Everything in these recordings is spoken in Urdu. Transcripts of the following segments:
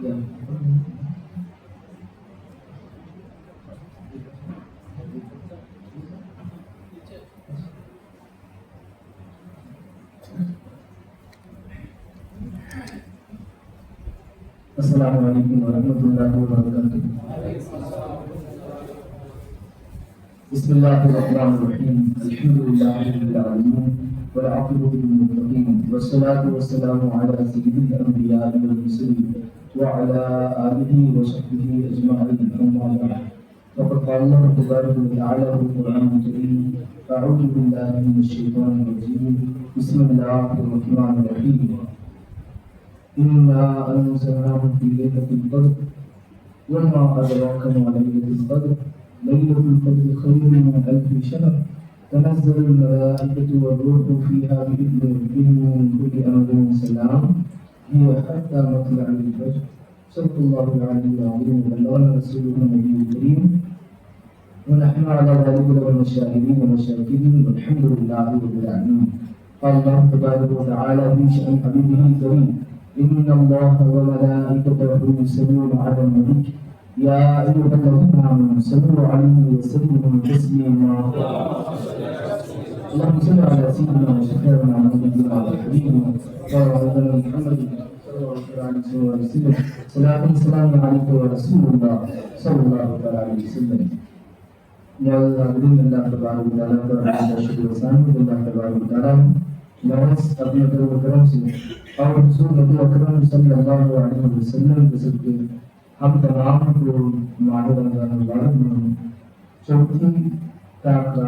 السلام علیکم ورحمۃ اللہ وبرکاتہ۔ بسم اللہ الرحمن الرحیم، الحمد للہ رب العالمین والعاقبۃ للمتقین والصلاة والسلام علی سید الانبیاء والمرسلین وعلی آلہ وصحبہ اجمعین، اما بعد، فقد قال اللہ تبارک وتعالی فی القرآن الکریم: اعوذ باللہ من الشیطان الرجیم، بسم اللہ الرحمن الرحیم، إنا أنزلناه في ليلة القدر وما أدراك ما ليلة القدر ليلة القدر خير من 1000 شهر تنزل الملائكة والروح فيها بإذن ربهم من كل أمر سلام هي حتى مطلع الفجر صدق الله العلي العظيم وبلغنا رسوله النبي الكريم ونحن على ذلك من الشاهدين والشاكرين والحمد لله رب العالمين. قال الله تبارك وتعالى في شأن حبيبه الكريم: إن الله وملائكته يصلون على النبي يا أيها الذين آمنوا صلوا عليه وسلموا تسليما. اللهم صل على سيدنا وشفيعنا ونبينا وحبيبنا ومولانا محمد صلى الله عليه وسلم. صلاة السلام عليك ورسول الله صلى الله عليه وسلم. معزز حاضرین، اللہ تبارک و تعالیٰ کا شکر و ثنا اللہ تبارک و تعالیٰ محض اپنے کرم و کرم سے اور رسول نبی اکرم صلی اللہ علیہ وسلم کے صدقے ہم تمام کو ماہ رمضان المبارک میں چوتھی رات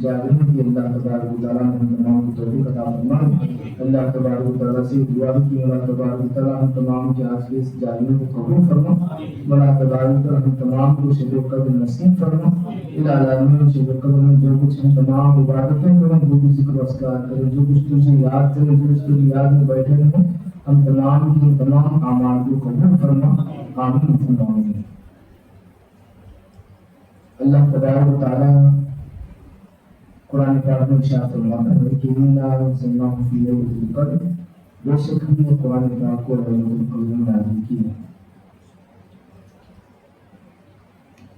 جاگنے کی اللہ تبارک و تعالیٰ نے ہم تمام کو توفیق عطا فرمائے۔ اللہ تبارک و تعالیٰ سے دعا کی اللہ تبارک و تعالیٰ ہم تمام کے آج کے اس جاگنے کو قبول فرما، اللہ تبارک و تعالیٰ ہم تمام کو شب قدر نصیب فرما۔ العالمین شب قدر میں جو کچھ ہم تمام عبادتیں کریں، جو کچھ ذکر و اذکار کریں، جو کچھ تجھے یاد کریں، جو کچھ تجھے یاد میں بیٹھے رہیں، ہم تمام کے تمام اعمال کو قبول فرما، آمین ثم آمین۔ اللہ تبارک و تعالیٰ قرآن پاک میں ارشاد فرماتا ہے کہ انا انزلناه فی لیلۃ القدر، بے شک ہم نے قرآن پاک کو لیلۃ القدر میں نازل کیا۔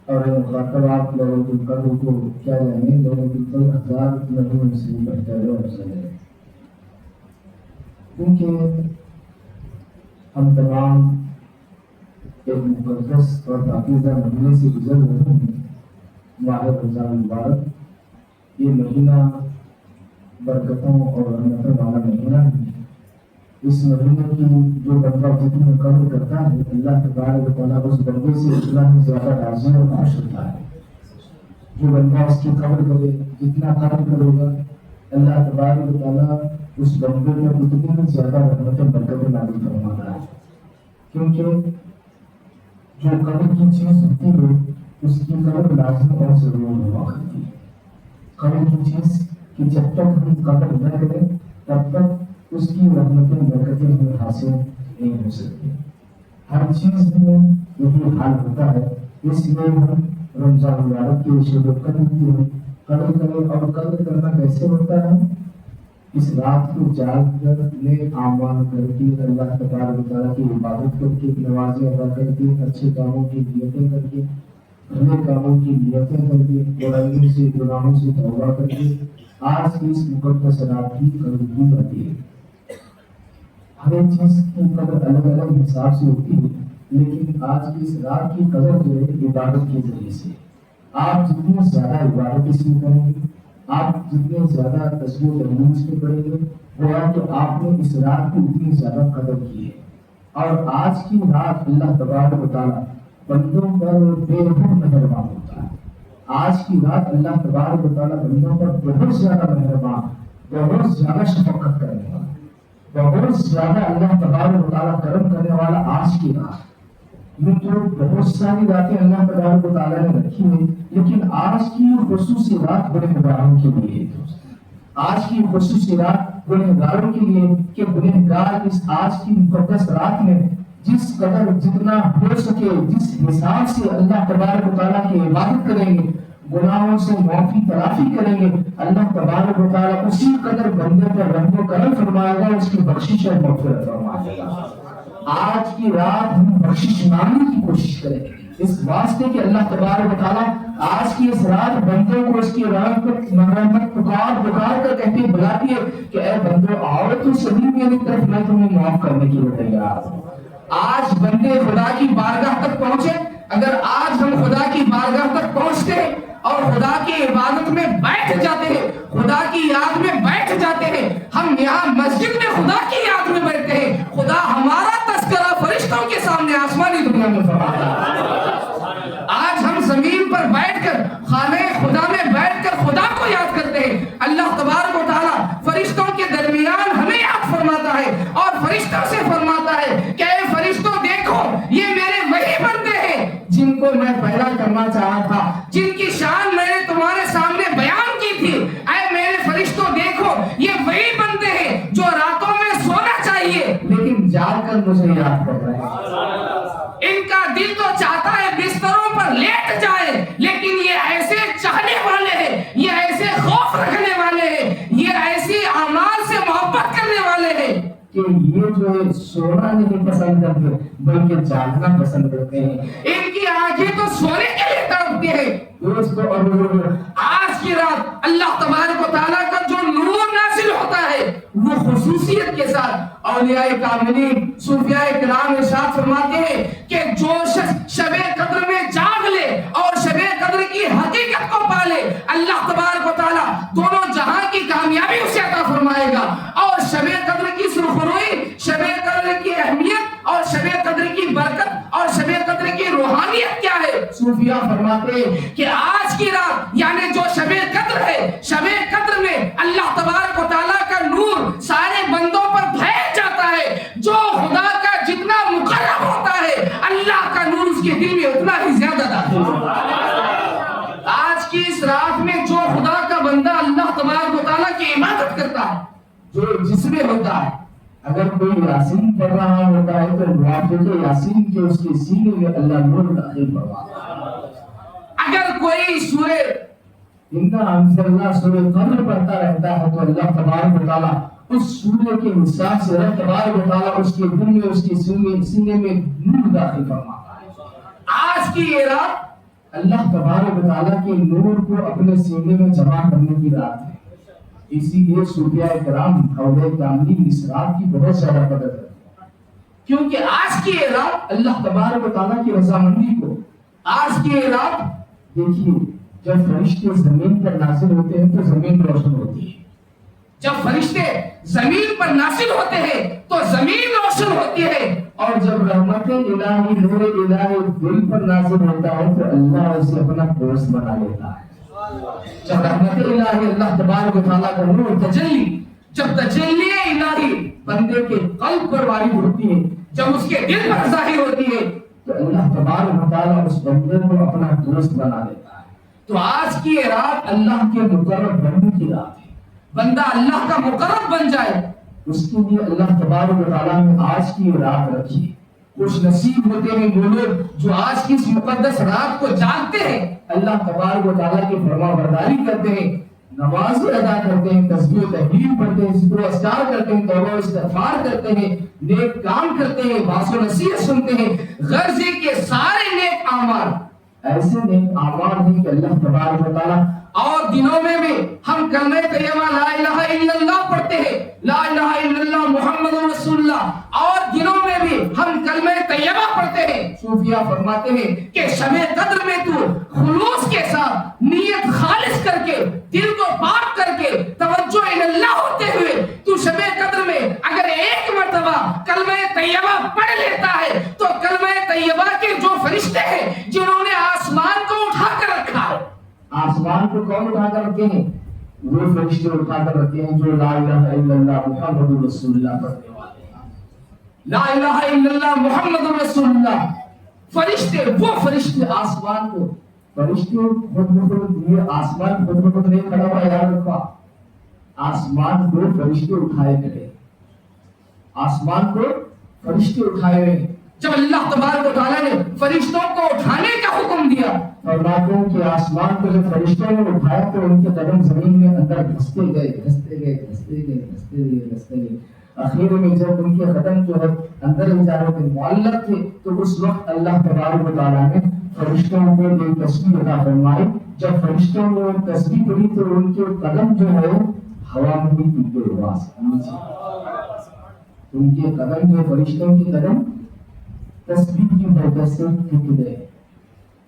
اور مخاطب آپ لیلۃ القدر کو کیا جانیں، لیلۃ القدر 1000 مہینوں سے بہتر ہے اور افضل ہے، کیونکہ ہم تمام ایک مقدس اور پاکیزہ مہینے سے گزر رہے ہیں، ماہ رمضان المبارک۔ یہ مہینہ برکتوں اور رحمتوں والا مہینہ ہے۔ اس مہینے کی جو بندہ جتنی قدر کرتا ہے، اللہ تبارک و تعالیٰ اس بندے سے اتنا ہی زیادہ راضی اور خوش ہوتا ہے۔ جو بندہ اس کی قدر کرے، جتنا قدر کرے گا، اللہ تبارک و تعالیٰ اس بندے پر اتنی ہی زیادہ رحمتیں برکتیں نازل فرماتا ہے، کیونکہ جو قدر کی چیز ہوتی ہے اس کی قدر لازم اور ضرور ہوا کرتی ہے۔ قدر کی چیز کہ جب تک ہم قدر نہ کریں تب تک اس کی رحمتیں برکتیں ہمیں حاصل نہیں ہو سکتی۔ ہر چیز میں یہی حال ہوتا ہے، اس لیے ہم رمضان المبارک کے شب قدر کی قدر کریں۔ اور قدر کرنا کیسے ہوتا ہے؟ اس رات کو جاگ کر نیک اعمال کر کے، اللہ تبارک و تعالیٰ کی عبادت کر کے، نمازیں ادا کر کے، اچھے کاموں کی نیتیں کر کے، بھلے کاموں کی نیتیں کر کے، برائیوں سے گناہوں سے توبہ کر کے آج کی اس مقدس رات کی قدر کی جاتی ہے۔ ہر ایک چیز کی قدر الگ الگ حساب سے ہوتی ہے، لیکن آج کی اس رات کی قدر جو ہے عبادت کے ذریعے سے۔ آپ جتنی زیادہ عبادت اس میں کریں گے، آپ جتنے زیادہ تسبیح و تحلیل اس میں پڑھیں گے، گویا کہ آپ نے اس رات کی اتنی زیادہ قدر کی ہے۔ اور آج کی رات اللہ تبارک و تعالیٰ بندوں پر بے حد مہربان ہوتا ہے۔ آج کی رات اللہ تبارک و تعالیٰ بندوں پر بہت زیادہ مہربان، بہت زیادہ شفقت کرنے والا، بہت زیادہ اللہ تبارک و تعالیٰ کرم کرنے والا آج کی رات۔ یہ تو بہت ساری راتیں اللہ تبارک و تعالیٰ نے رکھی ہیں، لیکن آج کی خصوصی رات گنہگاروں کے لیے ہے۔ آج کی خصوصی رات گنہگاروں کے لیے کہ گنہگار اس آج کی مقدس رات میں جس قدر جتنا ہو سکے، جس حساب سے اللہ تبارک و تعالیٰ کی عبادت کریں گے، گناہوں سے معافی تلافی کریں گے، اللہ تبارک و تعالیٰ اسی قدر بندے پر رحم و کرم فرمائے گا، اس کی بخشش اور مغفرت فرمائے گا۔ آج کی رات ہم بخشش مانگنے کی کوشش کریں اس واسطے کہ اللہ تبارک و تعالیٰ آج کی اس رات بندوں کو اس کی رحمت مرحمت پکار کر کہتی بلاتی ہے کہ اے بندو آؤ تو صحیح میری طرف میں تمہیں معاف کرنے کے لیے تیار ہوں۔ آج بندے خدا کی بارگاہ تک پہنچے، اگر آج ہم خدا کی بارگاہ تک پہنچتے ہیں اور خدا کی عبادت میں بیٹھ جاتے ہیں، خدا کی یاد میں بیٹھ جاتے ہیں، ہم یہاں مسجد میں خدا کی یاد میں بیٹھتے ہیں، خدا ہمارا تذکرہ فرشتوں کے سامنے آسمانی دنیا میں فرماتا ہے۔ آج ہم زمین پر بیٹھ کر خانہ خدا میں بیٹھ کر خدا کو یاد کرتے ہیں، اللہ تبارک و تعالیٰ فرشتوں کے درمیان ہمیں یاد فرماتا ہے اور فرشتوں سے فرماتا ہے کہ اے فرشتوں دیکھو یہ میرے وہی بندے ہیں جن کو میں پیدا کرنا چاہا تھا، جن کی شان میں نے تمہارے سامنے بیان کی تھی۔ اے میرے فرشتوں دیکھو یہ وہی بندے ہیں جو راتوں میں سونا چاہیے لیکن جاگ کر مجھے یاد کر رہے ہیں۔ ان کا دل تو چاہتا ہے بستروں پر لیٹ جائے لیکن یہ ایسے چاہنے والے ہیں، یہ ایسے خوف رکھنے والے ہیں، یہ ایسی اعمال سے محبت کرنے والے ہیں کہ یہ جو ہے سونا نہیں پسند کرتے بلکہ جاگنا پسند کرتے ہیں۔ ان کی آنکھیں تو سونے کے لیے تڑپتی ہیں۔ دوستو اور بزرگو، آج کی رات اللہ تبارک و تعالیٰ کا جو نور نازل ہوتا ہے وہ خصوصیت کے ساتھ اولیاء کاملین صوفیاء کرام ارشاد فرماتے ہیں کہ جو شخص شب قدر میں جاگ لے اور شب قدر کی حقیقت کو پالے، اللہ تبارک و تعالیٰ دونوں جہاں کی کامیابی اسے عطا فرمائے گا۔ اور شب قدر کی سرخروئی، شب قدر کی اہمیت اور شب قدر کی برکت اور شب قدر کی روحانیت کیا ہے؟ صوفیاء فرماتے ہیں کہ آج کی رات یعنی جو شب قدر ہے، شب قدر میں اللہ تبارک و تعالیٰ کا نور سارے بندوں پر پھیل جاتا ہے۔ جو خدا کا جتنا مقرب ہوتا ہے اللہ کا نور اس کے دل میں اتنا ہی زیادہ داخل ہوتا ہے۔ آج کی اس رات میں جو خدا کا بندہ اللہ تبارک و تعالیٰ کی عبادت کرتا ہے، جو جس میں ہوتا ہے، اگر کوئی یاسین پڑھ رہا ہوتا ہے تو موافق یاسین کے اس کے سینے میں اللہ نور داخل فرماتا ہے۔ اگر کوئی سورہ اللہ سورہ قدر پڑھتا رہتا ہے تو اللہ تبارک و تعالیٰ اس سورہ کے حساب سے اللہ تبارک و تعالیٰ اس کے دل میں اس کے سینے میں نور داخل فرماتا ہے۔ آج کی یہ رات اللہ تبارک و تعالیٰ کے نور کو اپنے سینے میں جمع کرنے کی رات ہے۔ اسی لیے صوفیاء کرام اولیاء کاملین اس رات کی بہت زیادہ قدر کرتے ہیں، کیونکہ آج کی یہ رات اللہ تبارک و تعالیٰ کی رضامندی کو، آج کی یہ رات دیکھیے جب فرشتے زمین پر نازل ہوتے ہیں تو زمین روشن ہوتی ہے، جب فرشتے زمین پر نازل ہوتے ہیں تو زمین روشن ہوتی ہے، اور جب رحمت الہی نور الہی دل پر نازل ہوتا ہے تو اللہ اسے اپنا دوست بنا لیتا ہے۔ جب رحمت الہی اللہ تبارک و تعالیٰ کا نور تجلی، جب تجلی الہی بندے کے قلب پر وارد ہوتی ہے، جب اس کے دل پر ظاہر ہوتی ہے تو اللہ تبارک و تعالیٰ اس بندے کو اپنا دوست بنا لیتا ہے۔ تو آج کی یہ رات اللہ کے مقرب بننے کی رات ہے، بندہ اللہ کا مقرب بن جائے اس کے لیے اللہ تبارک و تعالیٰ نے آج کی یہ رات رکھی ہے۔ خوش نصیب ہوتے ہیں وہ لوگ جو آج کی اس مقدس رات کو جانتے ہیں، اللہ تبارک و تعالیٰ کی فرما برداری کرتے ہیں، نمازیں ادا کرتے ہیں، تسبیح و تحلیل پڑھتے ہیں، ذکر و اذکار کرتے ہیں، توبہ و استغفار کرتے ہیں، نیک کام کرتے ہیں، واعظ و نصیحت سنتے ہیں۔ غرض یہ کہ سارے نیک اعمال ایسے نیک اعمال ہیں کہ اللہ تبارک و تعالیٰ اور دنوں میں بھی ہم کلمہ طیبہ لا الہ الا اللہ پڑھتے ہیں، لا الہ الا اللہ محمد رسول اللہ، اور دنوں میں بھی ہم کلمہ طیبہ پڑھتے ہیں۔ صوفیاء فرماتے ہیں کہ شب قدر میں تو خلوص کے ساتھ نیت خالص کر کے دل کو پاک کر کے توجہ اللہ ہوتے ہوئے تو شب قدر میں اگر ایک مرتبہ کلمہ طیبہ پڑھ لیتا ہے تو کلمہ طیبہ کے جو فرشتے ہیں جنہوں نے آسمان کو اٹھا کر رکھا ہے، آسمان کو کون اٹھا کر رکھتے ہیں؟ وہ فرشتے اٹھا کر رکھتے ہیں جو لا الہ الا اللہ محمد رسول اللہ پڑھنے والے ہیں۔ لا الہ الا اللہ محمد رسول اللہ فرشتے، وہ فرشتے آسمان کو، فرشتے خود بخود یہ آسمان خود بخود نہیں کھڑا ہوا، یاد رکھا، آسمان کو فرشتے اٹھائے کرے، آسمان کو فرشتے اٹھائے ہوئے۔ جب اللہ تبارک و تعالیٰ نے فرشتوں کو اٹھانے کا حکم دیا، فرماتے ہیں کہ آسمان کو جب فرشتوں نے اٹھایا تو ان کے قدم زمین میں اندر دھستے گئے، دھستے گئے، دھستے گئے، دھستے گئے، دھستے گئے، اخیر میں جب ان کے قدم جو ہے اندر اجازت معلق تھے تو اس وقت اللہ تبارک و تعالیٰ نے فرشتوں کو ایک تسبیح عطا فرمائی. جب فرشتوں نے تسبیح پڑھی تو ان کے قدم جو ہے ہوا میں بھی ٹوٹے آواز ان کے قدم جو فرشتوں کے قدم تسبیح کی برکت سے ٹوٹ گئے.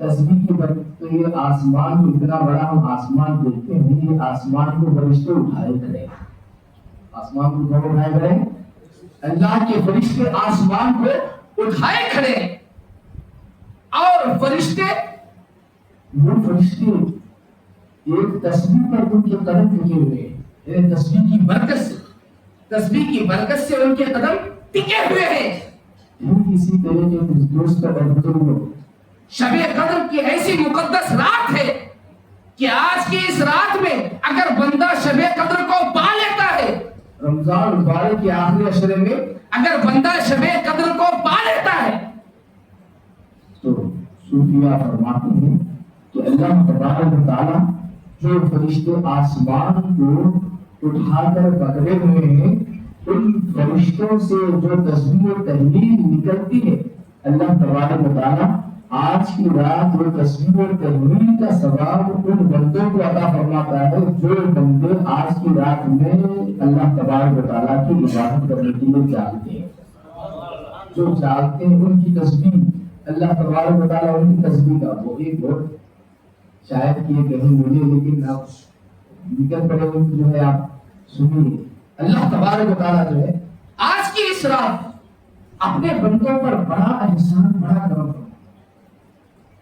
تسبیح کی برکت تو یہ آسمان کو اتنا بڑا ہم آسمان دیکھتے ہیں یہ آسمان کو فرشتے اٹھائے کھڑے آسمان کو کون اٹھائے کھڑے اللہ کے فرشتے آسمان کو اٹھائے کھڑے اور فرشتے وہ فرشتے ایک تسبیح پر ان کے قدم ٹکے ہوئے ہیں. تسبیح کی برکت سے ان کے قدم ٹکے ہوئے ہیں. اسی طرح کے دوست اور بزرگوں شب قدر کی ایسی مقدس رات ہے کہ آج کی اس رات میں اگر بندہ شب قدر کو پا لیتا ہے رمضان مبارک کے آخری عشرے میں اگر بندہ شب قدر کو پا لیتا ہے تو صوفیہ فرماتے ہیں کہ اللہ تبارک و تعالیٰ جو فرشتے آسمان کو اٹھا کر پکڑے ہوئے ہیں ان فرشتوں سے جو تسبیح و تحلیل نکلتی ہے اللہ تبارک و تعالیٰ آج کی رات وہ تسبیح اور تحلیل کا ثواب ان بندوں کو عطا فرماتا ہے جو بندے آج کی رات میں اللہ تبارک و تعالیٰ کی عبادت کرنے کے لیے جاگتے ہیں. جو جاگتے ہیں ان کی تسبیح اللہ تبارک و تعالیٰ ان کی تسبیح کا وہ ایک بہت شاید کہ یہ کہیں ملے لیکن آپ نکل پڑے جو ہے آپ سنیے. اللہ تبارک و تعالیٰ جو ہے آج کی اس رات اپنے بندوں پر بڑا احسان بڑا کرم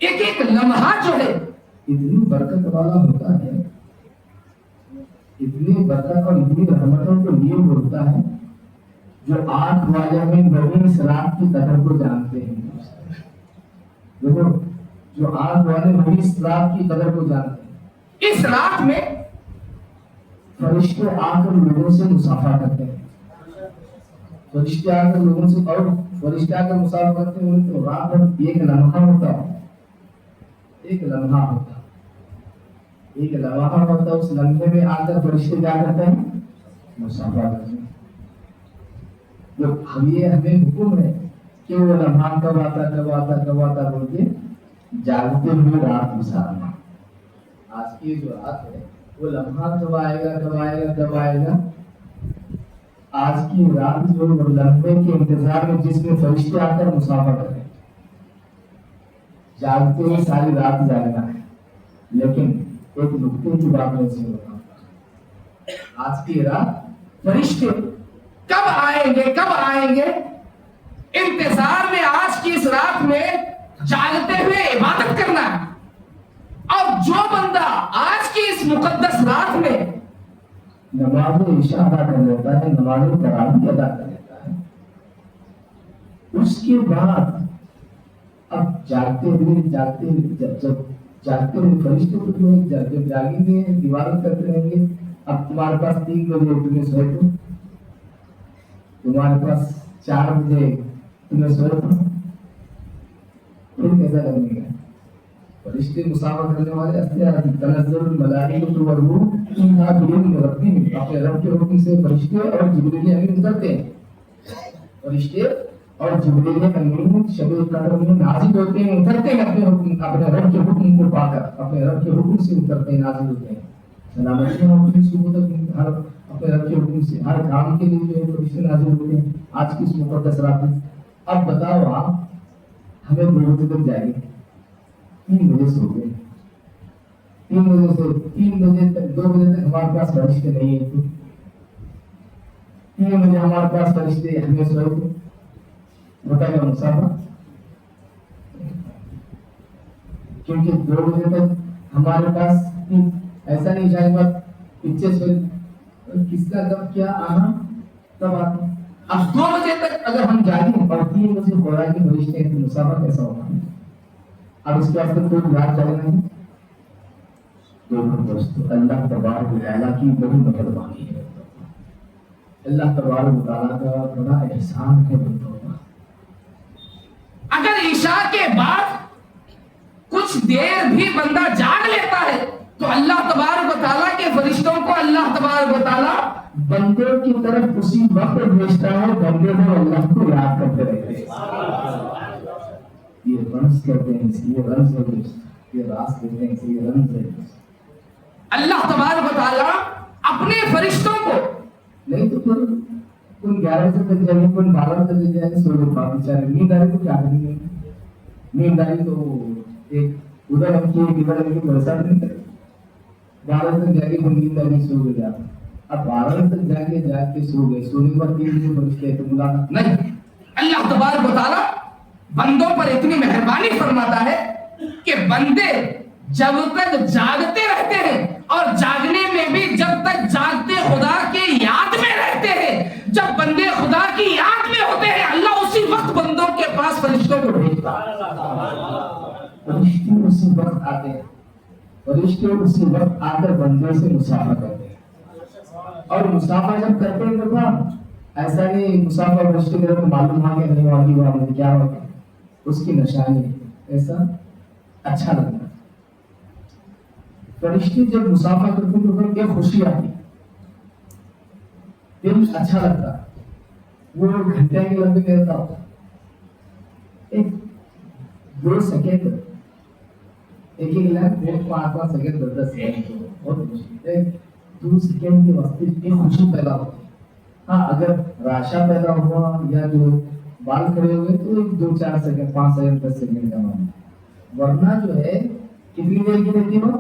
ایک ایک لمحہ جو ہے اتنی برکت والا ہوتا ہے اتنی برکت اور اتنی رحمتوں کو لیے ہوتا ہے جو آنکھ والے میں بڑی اس رات کی قدر کو جانتے ہیں. دیکھو جو آنکھ والے بڑی اس رات کی قدر کو جانتے ہیں اس رات میں فرشتے آ کر لوگوں سے مصافحہ کرتے ہیں. فرشتے آ کر لوگوں سے اور فرشتے آ کر مصافحہ کرتے ہیں ان کو رات میں ایک لمحہ ہوتا ہے ایک لمحہ ہوتا اس لمحے میں آ کر فرشتے کیا کرتے ہیں مصافحہ کرتے ہیں. ہمیں حکم ہے کہ وہ لمحہ کب آتا بول کے جاگتے ہوئے رات گزارنا. آج کی جو رات ہے وہ لمحہ کب آئے گا آج کی رات جو لمحے کے انتظار میں جس میں فرشتے آ کر مصافحہ کریں جاگتے ہوئے ساری رات جاگنا ہے. لیکن ایک نقطے کی بات میں سے ہوتا آج کی رات فرشتے کب آئیں گے انتظار میں آج کی اس رات میں جاگتے ہوئے عبادت کرنا ہے. اور جو بندہ آج کی اس مقدس رات میں نماز عشاء ادا کر لیتا ہے نماز تراویح ادا کر لیتا ہے اس کے بعد اب جاگتے ہوئے فرشتے کو جب جاگیں گے عبادت کرتے رہیں گے. اب تمہارے پاس 3 بجے تمہیں سوئے تو تمہارے پاس 4 بجے تمہیں سوئے تو پھر کیسا لگے گا. فرشتے مصافحہ کرنے والے تنزل الملائکۃ والروح فیہا بإذن ربہم اپنے رب کے حکم سے فرشتے اور جبریل امین اترتے ہیں. فرشتے اور جبریل امین شب قدر میں نازل ہوتے ہیں اترتے ہیں اپنے رب کے حکم کو پا کر اپنے رب کے حکم سے اترتے ہیں نازل ہوتے ہیں. سلامتی ہوتی ہے صبح تک ہر اپنے رب کے حکم سے ہر کام کے لیے جو فرشتے نازل ہوتے ہیں. آج کی اس مقدس رات میں اب بتاؤ آپ ہمیں 2 بجے تک جائیں گے 3 بجے سو گئے 3 بجے تک 2 بجے تک ہمارے پاس فرشتے نہیں ہیں 3 بجے ہمارے پاس فرشتے ہمیں سوئے تھے ہوتا ہے مصافحہ کیونکہ 2 بجے تک ہمارے پاس ایسا نہیں شاید بات پیچھے سے کس کا کب کیا آنا تب آتا. اب 2 بجے تک اگر ہم جاگیں اور 3 بجے خدا کے فرشتے ہیں تو مصافحہ کیسا ہوگا. اب اس کے واسطے کوئی یاد جانا نہیں. دوستو اللہ تبارک و تعالیٰ کی بڑی مہربانی ہے. اللہ تبارک و تعالیٰ کا بڑا احسان ہے بندوں کا. اگر عشاء کے بعد کچھ دیر بھی بندہ جاگ لیتا ہے تو اللہ تبارک و تعالیٰ کے فرشتوں کو اللہ تبارک و تعالیٰ بندے کی طرف اسی وقت بھیجتا ہے بندے کو اللہ کو یاد کرتے رہتے ہیں. یہ رمز کہتے ہیں یہ رمز ہے, یہ راز کہتے ہیں یہ رمز ہے. اللہ تبارک و تعالیٰ اپنے فرشتوں کو نہیں تو پھر کوئی 11 بجے تک جائیں گے, کوئی 12 بجے تک جائیں گے, سو لوگ باپ بیچارے نیند آ رہی تو کیا کریں گے؟ نیند آ رہی تو ایک ادھر ہم کی ایک ادھر ہم کی ویسا نہیں کرے. 12 تک جا کے کوئی نیند آ رہی سو گیا. اب 12 تک جا کے سو گئے, سونے کے بعد 3 بجے فرشتے تو ملاقات نہیں. اللہ تبارک و تعالیٰ بندوں پر اتنی مہربانی فرماتا ہے کہ بندے جب تک جاگتے رہتے ہیں اور جاگنے میں بھی جب تک جاگتے خدا کے یاد میں رہتے ہیں, جب بندے خدا کی یاد میں ہوتے ہیں اللہ اسی وقت بندوں کے پاس فرشتوں کو بھیجتا ہے. فرشتے اسی وقت آتے ہیں, فرشتے اسی وقت آ کر بندے سے مسافہ کرتے ہیں. اور مسافہ جب کرتے ہیں تو تھا ایسا نہیں مسافہ فرشتے کے تو معلوم ہوا کہ نہیں واقعی ہوا مجھے کیا ہوگا, اس کی نشانی ایسا اچھا لگتا ہے. فرشتے جب مسافہ کرتے ہیں تو کیا خوشی آتی, دل اچھا لگتا, وہ گھنٹے کے لمبے کہتا ہوتا, ایک 2 سیکنڈ ایک لاکھ 5 سیکنڈ 10 سیکنڈ بہت خوشی, 2 سیکنڈ کے واسطے اتنی خوشی پیدا ہوتی. ہاں اگر راشا پیدا ہوا یا جو بال کھڑے ہوئے تو 2-4 سیکنڈ 5 سیکنڈ 10 سیکنڈ کا معاملہ, ورنہ جو ہے کتنی دیر کی رہتی ہو,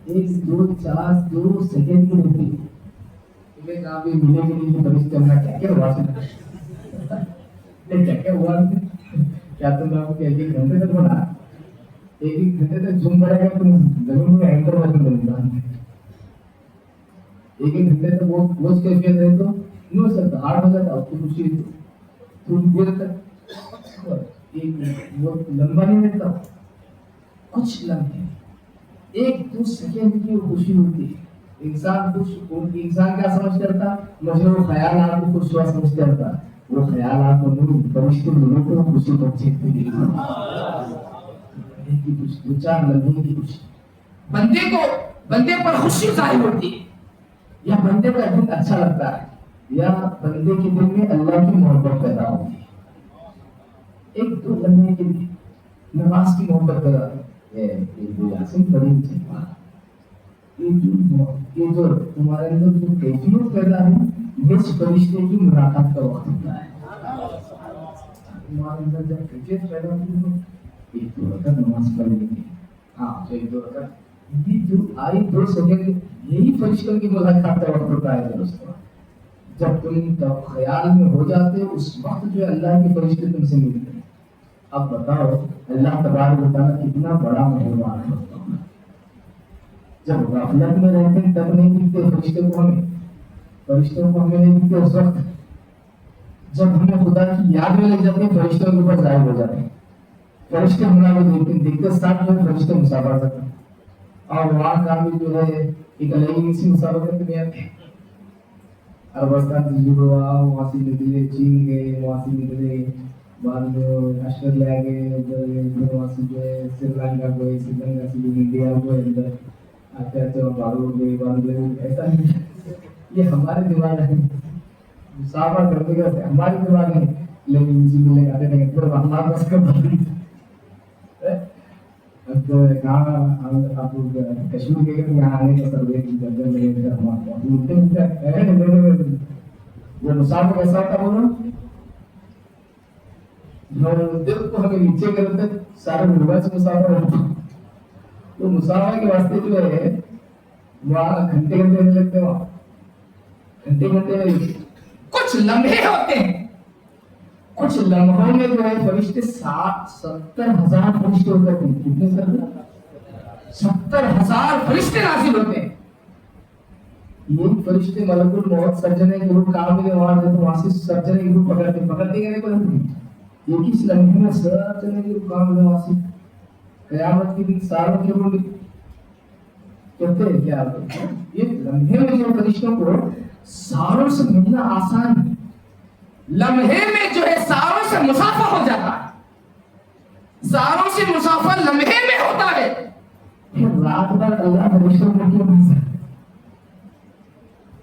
2 سیکنڈ کی رہتی. تمہیں کہاں بھی ملے کے لیے فرشتے کرنا کیا کیا ہوا کیا ہوا کیا تم آپ کو 1 گھنٹے تک بنا 1 گھنٹے تک جم کرے گا تم زمین میں اینکر بن بنتا 1 گھنٹے تک وہ کیفیت ہے تو نہیں ہو سکتا. 8 بجے تک خوشی تھوڑی دیر تک وہ لمبا نہیں رہتا, کچھ لمحے 1-2 سیکنڈ کی خوشی ہوتی ہے. انسان کیا سمجھ کرتا, مجھے وہ خیالات کو خوش ہوا سمجھ کرتا, وہ خیالات کو نہیں فرشتے لوگوں کو خوشی پہنچتی ہے. 2-4 لمحے کی خوشی بندے پر خوشی ظاہر ہوتی ہے, یا بندے کا دل اچھا لگتا ہے, یا بندے کے دل میں اللہ کی محبت پیدا ہوتی ہے. 1-2 لمحے کے لیے نماز کی محبت پیدا ہوتی ہے. یاسین پڑھی چاہیے یہ جو تمہارے اندر جو کیفیت پیدا ہے یہ فرشتے کی ملاقات کا وقت ہوتا ہے. تمہارے اندر جب کیفیت پیدا ہوتی ہے 1-2 رکعت نماز پڑھ لیں گے, ہاں 1-2 رکعت یہ جو آئی 2 سیکنڈ یہی فرشتوں کی ملاقات کا وقت ہوتا ہے. دوستوں جب تم خیال میں ہو جاتے اس وقت جو اللہ کے فرشتے تم سے ملتے ہیں. اب بتاؤ اللہ تبارک و تعالیٰ کتنا بڑا مہربان ہے. جب غفلت میں رہتے ہیں تب نہیں دکھتے فرشتوں کو ہمیں نہیں دکھتے. اس وقت جب ہمیں خدا کی یاد میں لگ جاتے ہیں فرشتوں کے اوپر ظاہر ہو جاتے ہیں. فرشتے ہمارے دیکھتے ساتھ جو فرشتے مسافر کرتے ہیں, اور وہاں کا بھی جو ہے ایک الگ سی مسافر کرتے نہیں آتے. افغانستان تجربہ ہوا, وہاں سے نکلے چین گئے, وہاں سے نکلے بعد میں آسٹریلیا گئے, وہاں سے جو ہے سری لنکا گئے, سری لنکا سے انڈیا گئے, اندر آتے آتے بارو ایسا نہیں. یہ ہمارے دماغ ہے مسافر کرنے کا ہمارے دماغ ہے, لیکن اسی میں آتے نہیں پھر ہمارے پاس کہاں آپ کشمیر کے یہاں آنے کا سروے وہ مسافر کیسا ہوتا بولو دل کو ہمیں نیچے کرتے سارے مرغا سے مسافر ہوتا. تو مسافر کے واسطے جو ہے وہاں گھنٹے نہیں لگتے, وہاں گھنٹے کچھ لمحے ہوتے ہیں, کچھ لمحوں میں جو ہے فرشتے 70,000 فرشتے ہوتے ہیں. کتنے سر 70,000 فرشتے نازل ہوتے ہیں. یہ فرشتے ملک الموت سرجنے کے روح کام میں وہاں جاتے وہاں سے سرجنے کے روح پکڑتے گئے نہیں. یہ کس لمحے میں سرجنے کے روح کام میں وہاں سے قیامت کے دن ساروں کے روح کہتے ہیں کیا یہ لمحے میں جو فرشتوں کو ساروں سے ملنا آسان ہے. لمحے میں جو ہے ساروں سے مسافر ہو جاتا ہے, ساروں سے مسافر لمحے میں ہوتا ہے. رات بھر اللہ فرشتوں کو کیوں نہیں سکتے,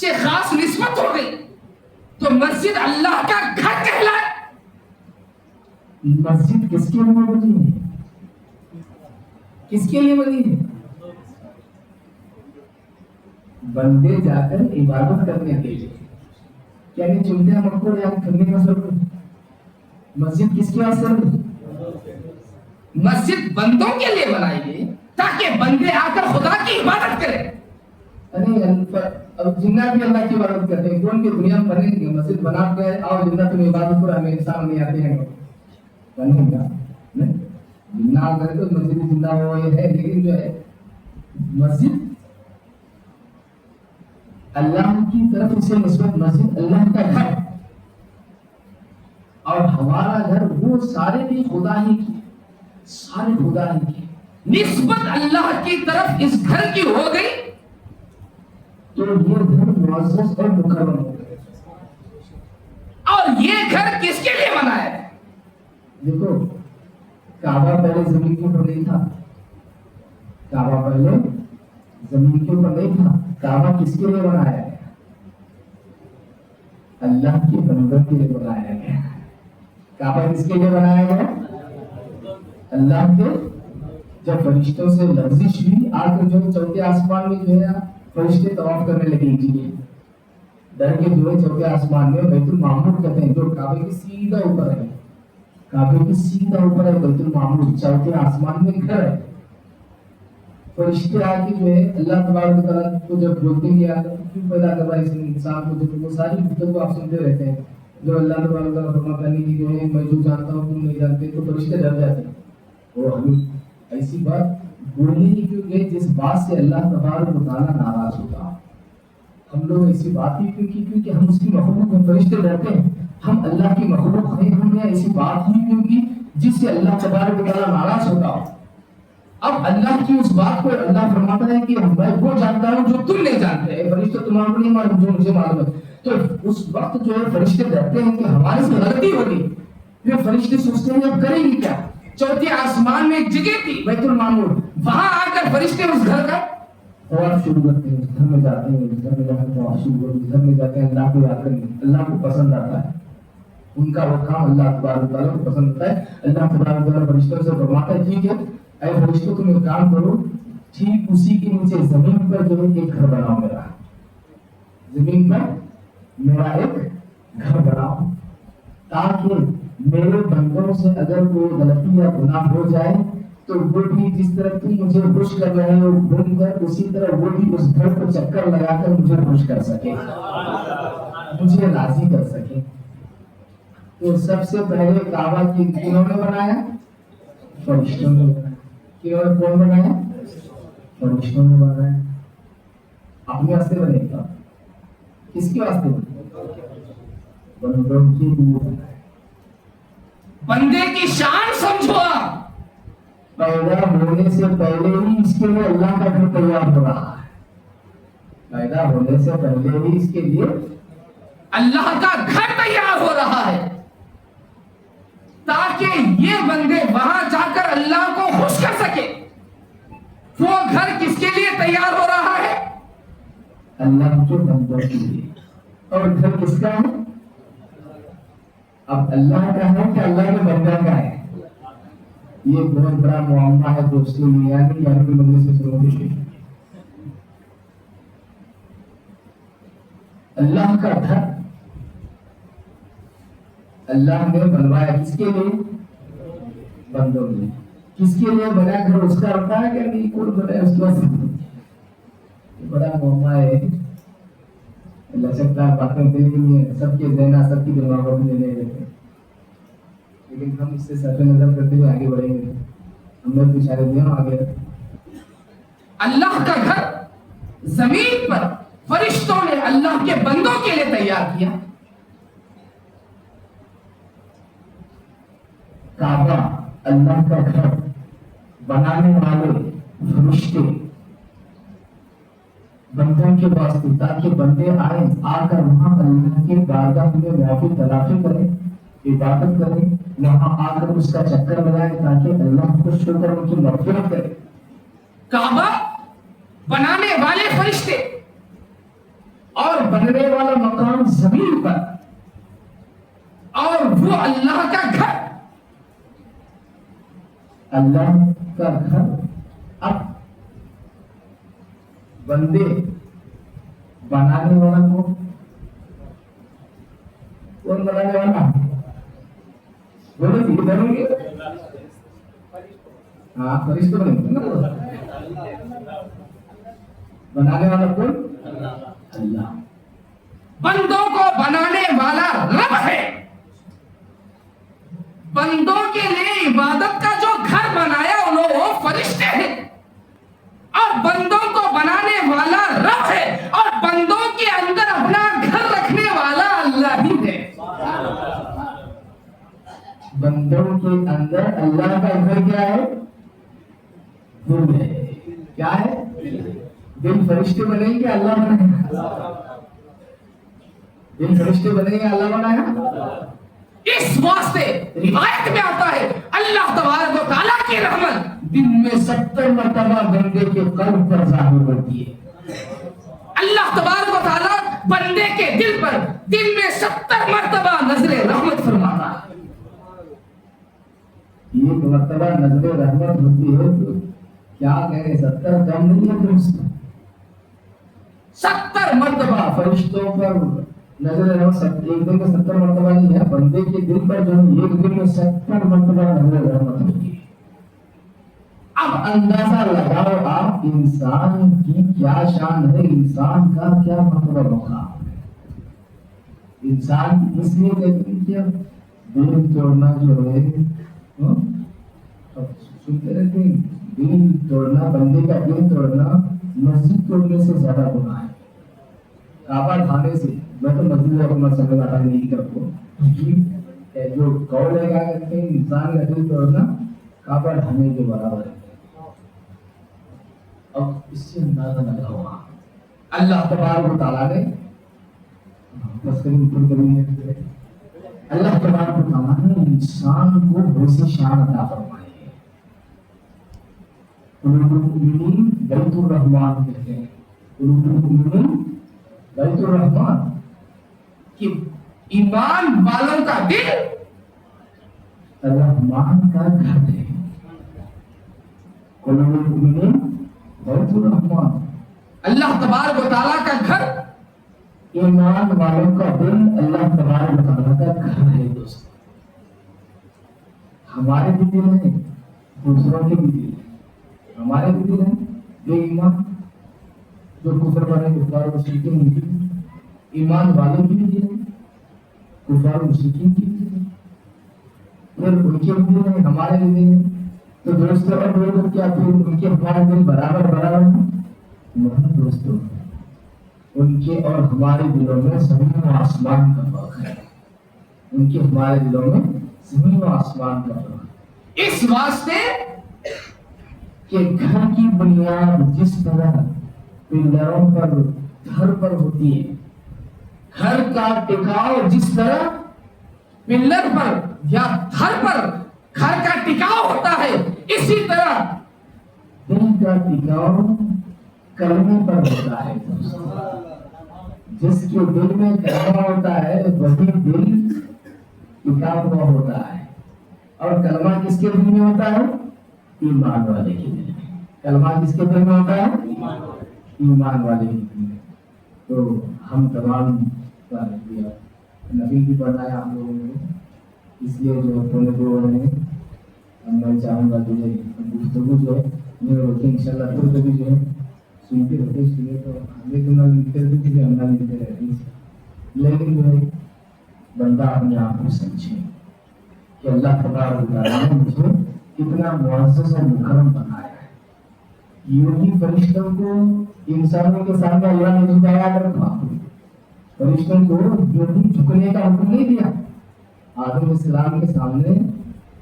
سے خاص نسبت ہو گئی تو مسجد اللہ کا گھر کہلائے۔ مسجد کس کے لیے بنی ہے؟ کس کے لیے بنی ہے؟ بندے جا کر عبادت کرنے کے لیے، یعنی چمٹے مکڑ یا کرنے کا سر۔ مسجد کس کے واسطے بنی؟ مسجد بندوں کے لیے بنائی گئی تاکہ بندے آ کر خدا کی عبادت کریں۔ اب جنات بھی اللہ کی عبادت کرتے ہیں، کون کی دنیا میں بنیں گے؟ مسجد بنا کے آؤ جنات تم عبادت کرو، ہمیں انسان نہیں آتے ہیں بنیں گا نہیں؟ جنات کرے تو مسجد زندہ ہو یہ ہے، لیکن جو ہے مسجد اللہ کی طرف اسے نسبت، مسجد اللہ کا گھر، اور ہمارا گھر وہ سارے بھی خدا ہی کی، سارے خدا ہی کی نسبت اللہ کی طرف اس گھر کی ہو گئی تو یہ گھر معزز اور مکرم ہو گئے۔ اور یہ گھر کس کے لیے بنا ہے؟ دیکھو کعبہ پہلے زمین کے اوپر نہیں تھا، کعبہ پہلے زمین کے اوپر نہیں تھا۔ کعبہ کس کے لیے بنایا گیا؟ اللہ کے بندوں کے لیے بنایا گیا۔ کعبہ کس کے لیے بنایا گیا؟ اللہ کے، جب فرشتوں سے لفظش ہوئی آ کر جو چوتھے آسمان میں جو ہے فرشتے طواف کرنے لگے جی ڈر کے جو ہے چوتھے آسمان میں بیت المعمور کہتے ہیں، جو کعبے کے سیدھا اوپر ہے، کعبے کے سیدھا اوپر ہے بیت المعمور، چوتھے آسمان میں گھر ہے۔ فرشتے آ کے جو ہے اللہ تبارک و تعالیٰ کو جب بولتے ہیں کہ کیوں پیدا کر رہا ہے اس انسان کو، جب وہ ساری باتوں کو آپ سنتے رہتے ہیں جو اللہ تبارک و تعالیٰ فرماتا ہے کہ جو ہے میں جو جانتا ہوں تم نہیں جانتے، تو فرشتے ڈر جاتے ہیں۔ وہ ہمیں ایسی بات بولنے ہی کیوں گئے جس بات سے اللہ تبارک و تعالیٰ ناراض ہوتا۔ ہم لوگ ایسی بات ہی کیوں کی؟ کیونکہ ہم اس کی مخلوق ہیں، فرشتے ڈرتے ہیں، ہم اللہ کی مخلوق ہیں، ہم نے ایسی بات ہی کیوں کی جس سے اللہ تبارک و تعالیٰ ناراض ہوتا ہو۔ اب اللہ کی اس بات کو اللہ فرماتا ہے کہ میں وہ جانتا ہوں جو تم نہیں جانتے، فرشتے تمہارے کو نہیں معلوم جو مجھے معلوم ہے۔ تو اس وقت جو ہے فرشتے ڈرتے ہیں کہ ہمارے سے غلطی ہوگی، پھر فرشتے سوچتے ہیں اب کریں گے کیا؟ چوتھے آسمان میں ایک جگہ تھی بیت المعمور، وہاں آ کر فرشتے اس گھر کا طواف شروع کرتے ہیں، اس گھر میں جاتے ہیں، اس گھر میں جا کر طواف شروع کرتے ہیں، اس گھر میں جاتے ہیں، اللہ کو یاد کریں، اللہ کو پسند آتا ہے، ان کا وہ کام اللہ تبارک و تعالیٰ کو پسند آتا ہے۔ اللہ تبارک و تعالیٰ فرشتوں سے فرماتا ہے ٹھیک ہے اے فرشتوں تم ایک کام کرو، ٹھیک اسی کے نیچے زمین پر جو ہے ایک گھر بناؤ، میرا زمین پر میرا ایک گھر بناؤ، تاکہ میرے بندوں سے اگر کوئی غلطی یا گناہ ہو جائے تو وہ بھی جس طرح تم مجھے خوش کر رہے ہو گھوم کر، اسی طرح وہ بھی اس گھر کو چکر لگا کر مجھے خوش کر سکے، مجھے راضی کر سکے۔ تو سب سے پہلے کعبہ کنہوں نے بنایا؟ فرشتوں نے بنایا۔ کنہوں نے کون بنایا؟ فرشتوں نے بنایا۔ اپنے واسطے بنے گا؟ کس کے واسطے بنے؟ بندوں کے لیے بنایا۔ بندے کی شان سمجھو، پیدا ہونے سے پہلے ہی اس کے لیے اللہ کا گھر تیار ہو رہا ہے، پیدا ہونے سے پہلے ہی اس کے لیے اللہ کا گھر تیار ہو رہا ہے تاکہ یہ بندے وہاں جا کر اللہ کو خوش کر سکے۔ وہ گھر کس کے لیے تیار ہو رہا ہے؟ اللہ کے بندوں کے لیے۔ اور گھر کس کا ہے؟ اب اللہ کا ہے کہ اللہ کے بندہ کا ہے؟ یہ بہت بڑا معاملہ ہے دوستوں، یعنی مجلس سے شروع ہوئی۔ اللہ کا گھر اللہ نے بنوایا کس کے لیے؟ بندوں کے لیے۔ کس کے لیے بنا گھر اس کا ہوتا ہے کہ نہیں؟ کون بنا اس کا؟ بڑا معاملہ ہے، لچکدار باتیں دل سب کے ذہن سب کی دماغوں میں لے لیتے، لیکن ہم اس سے صرف نظر کرتے ہوئے آگے بڑھیں گے، ہم لوگ بچارے دیں آگے۔ اللہ کا گھر زمین پر فرشتوں نے اللہ کے بندوں کے لیے تیار کیا۔ کعبہ اللہ کا گھر بنانے والے فرشتے بندوں کے واسطے، تاکہ بندے آئیں، آ کر وہاں اللہ کی بارگاہ میں معافی تلافی کریں، عبادت کریں، وہاں آ کر اس کا چکر لگائیں تاکہ اللہ خوش ہو کر ان کی مغفرت کرے۔ کعبہ بنانے والے فرشتے اور بننے والا مقام زمین پر، اور وہ اللہ کا گھر، اللہ کا گھر۔ اب بندے بنانے والا کون بنانے والا؟ بولے یہ بنیں گے، ہاں فرشتے بنیں گے نا۔ بنانے والا کون؟ اللہ۔ بندوں کو بنانے والا رب ہے، بندوں کے لیے عبادت کا جو گھر بنایا وہ فرشتے ہیں، اور بندوں کو بنانے والا رب ہے، اور بندوں کے اندر اپنا گھر رکھنے والا اللہ ہی ہے۔ بندوں کے اندر اللہ کا گھر کیا ہے؟ دل ہے۔ کیا ہے؟ دل۔ فرشتے بنیں گے اللہ بنائے گا؟ دل فرشتے بنیں گے اللہ بنائے گا؟ اس واسطے روایت میں آتا ہے اللہ تبارک و تعالیٰ کی رحمت دن میں 70 مرتبہ بندے کے قلب پر ظاہر ہوتی ہے۔ اللہ تبارک و تعالیٰ بندے کے دل پر دن میں 70 مرتبہ نظر رحمت فرماتا ہے۔ ایک مرتبہ نظر رحمت ہوتی ہے تو کیا کہیں 70 کم نہیں ہے دوست؟ 70 مرتبہ فرشتوں پر نظر رحمت ایک دن میں 70 مرتبہ نہیں ہے، بندے کے دل پر جو ہے ایک دن میں 70 مرتبہ نظر رحمت ہوتی ہے۔ اب اندازہ لگاؤ آپ انسان کی کیا شان ہے، انسان کا کیا مرتبہ مقام ہے۔ انسان اس لیے کہتے ہیں کہ دل توڑنا جو ہے، سنتے رہتے ہیں، دل توڑنا، بندے کا دل توڑنا مسجد توڑنے سے زیادہ گناہ ہے۔ کعبہ ڈھانے سے، میں تو مسجد میں سمجھ آتا نہیں کرتا، جو قول ہے کیا کہتے ہیں انسان کا دل توڑنا کعبہ ڈھانے کے برابر ہے۔ اب اس سے اندازہ لگا ہوا اللہ تبارک و تعالیٰ نے اللہ تبارک و تعالیٰ نے انسان کو ویسی شان عطا فرمائی ہے۔ قلوب المؤمنین بیت الرحمن کہتے ہیں، قلوب المؤمنین بیت الرحمن، کہ ایمان والوں کا دل الرحمن کا گھر ہے۔ قلوب المؤمنین بیت الرحمن، اللہ تبارک و تعالیٰ کا گھر، ایمان والوں کا دل اللہ تبارک و تعالیٰ کا گھر ہے۔ دوست ہمارے بھی دل ہیں، دوسروں کے بھی دل ہیں، ہمارے بھی دل ہیں بے ایمان جو کفر والے کفار و مشرکین کی، ایمان والے کی بھی دل ہیں، کفار و مشرکین کی بھی دل ہیں، پھر ان کے بھی دل ہیں، ہمارے بھی دل ہیں۔ تو دوستوں اور لوگوں کیا پھر ان کے ہمارے دل برابر ہیں؟ نہیں دوستوں، ان کے اور ہمارے دلوں میں زمین و آسمان کا فرق ہے۔ ان کے ہمارے دلوں میں زمین و آسمان کا فرق ہے۔ اس واسطے کہ گھر کی بنیاد جس طرح پلروں پر گھر پر ہوتی ہے، گھر کا ٹکاؤ جس طرح پلر پر یا گھر پر گھر کا ٹکاؤ ہوتا ہے، اسی طرح دل کا ٹکاؤ کلمے پر ہوتا ہے۔ جس کے دل میں کلمہ ہوتا ہے وہی دل ٹکا ہوا ہوتا ہے، اور کلمہ کس کے دل میں ہوتا ہے؟ ایمان والے کے دل میں۔ کلمہ کس کے دل میں ہوتا ہے؟ ایمان والے کے دل میں۔ تو ہم تمام کا نبی کی پڑھنا ہے ہم لوگوں نے، اس لیے جو پونے 2 ہو رہے ہیں، میں چاہوں گا جو ہے گفتگو جو ہے یہ روکے انشاءاللہ، پھر کبھی جو ہے سنتے رہتے اس لیے تو ہمیں تو نہ ملتے رہتے کہ ہم نہ ملتے رہتے، لیکن جو ہے بندہ اپنے آپ کو سمجھے کہ اللہ تبارک و تعالیٰ نے مجھے کتنا معزز اور مکرم بنایا ہے۔ یوں ہی فرشتوں کو انسانوں کے سامنے اللہ نے جھکایا کر رکھا، فرشتوں کو یوں ہی جھکنے کا حکم نہیں دیا۔ آدم علیہ السلام کے سامنے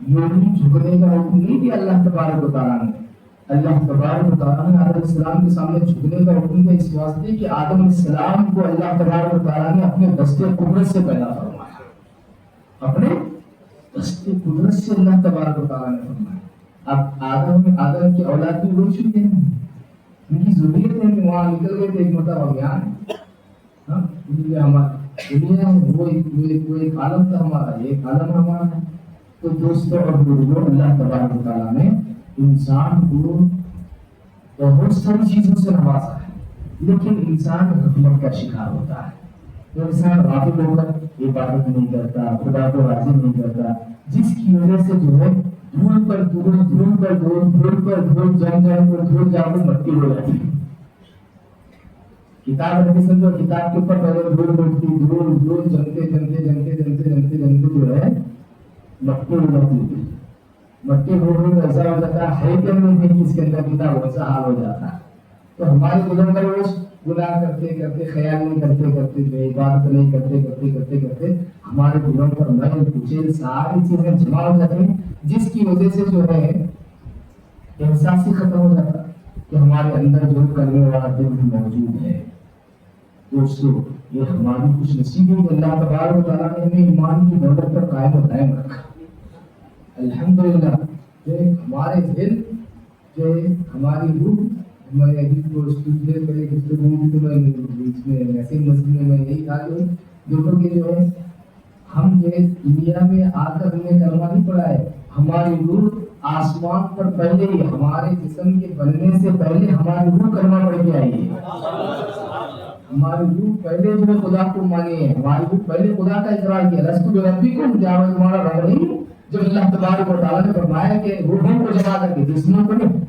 یوں ہی جھکنے کا حکم نہیں دیا اللہ تبارک و تعالیٰ نے۔ اللہ تبارک و تعالیٰ نے آدم علیہ السلام کے سامنے جھکنے کا حکم دیا اس واسطے کہ آدم علیہ السلام کو اللہ تبارک و تعالیٰ نے اپنے دست قدرت سے پیدا فرمایا، اپنے دست قدرت سے اللہ تبارک و تعالیٰ نے فرمایا۔ اب آدم کی اولاد بھی ہو چکے ہیں، ان کی ضروریت ہے کہ وہاں نکل گئے تھے ایک مرتبہ بیان، ہاں دنیا ہماری دنیا ہے، وہ ایک عالم تھا ہمارا، ایک عالم ہمارا ہے. تو دوستوں اور بزرگوں، اللہ تبارک و تعالیٰ نے انسان کو بہت ساری چیزوں سے نوازا ہے، لیکن انسان غفلت کا شکار ہوتا ہے. تو انسان غافل ہو کر عبادت نہیں کرتا، خدا کو راضی نہیں کرتا، جس کی وجہ سے جو ہے دھول پر دھول، دھول پر دھول، دھول پر دھول، جنگ پر دھول جا کے مٹی ہو جاتی ہے. کتاب رکھتے سمجھو، کتاب کے اوپر پہلے دھول بڑھتی، دھول دھول جمتے جمتے جمتے جمتے جمتے جمتے جو ہے مٹی ہو جاتی ہے. مٹی ہو ایسا ہو جاتا ہے کہ نہیں ہے کہ اس کے اندر کتاب ویسا حال ہو جاتا ہے. تو ہمارے دلوں میں روز گناہ کرتے کرتے، خیال نہیں کرتے کرتے، بے عبادت نہیں کرتے کرتے کرتے کرتے ہمارے دلوں پر میل کچیل ساری چیزیں جمع ہو جاتی ہیں، جس کی وجہ سے جو ہے احساس ہی ختم ہو جاتا کہ ہمارے اندر جو کرنے والا دل موجود ہے. دوستو یہ ہماری خوش نصیبی ہے، اللہ تبارک و تعالیٰ نے ہمیں ایمان کی دولت پر قائم و دائم رکھا. الحمدللہ جو ہمارے دل، جو ہماری روح، ہمارے ابھی کو اسٹوڈیو میں گفتگو بیچ میں ایسے مسئلے میں یہی تھا کہ دیکھو کہ جو ہے ہم جو دنیا میں آ کر ہم نے کلمہ نہیں پڑھا ہے. ہماری روح آسمان پر پہلے ہی، ہمارے جسم کے بننے سے پہلے ہماری روح کلمہ پڑھ کے آئی ہے. ہماری روح پہلے جو ہے خدا کو مانی ہے، ہماری روح پہلے خدا کا اقرار کیا. لستو بربکم، کیا میں تمہارا رب نہیں؟ جو اللہ تبارک و تعالیٰ نے فرمایا کہ روحوں کو جمع کر کے، جسموں کو نہیں،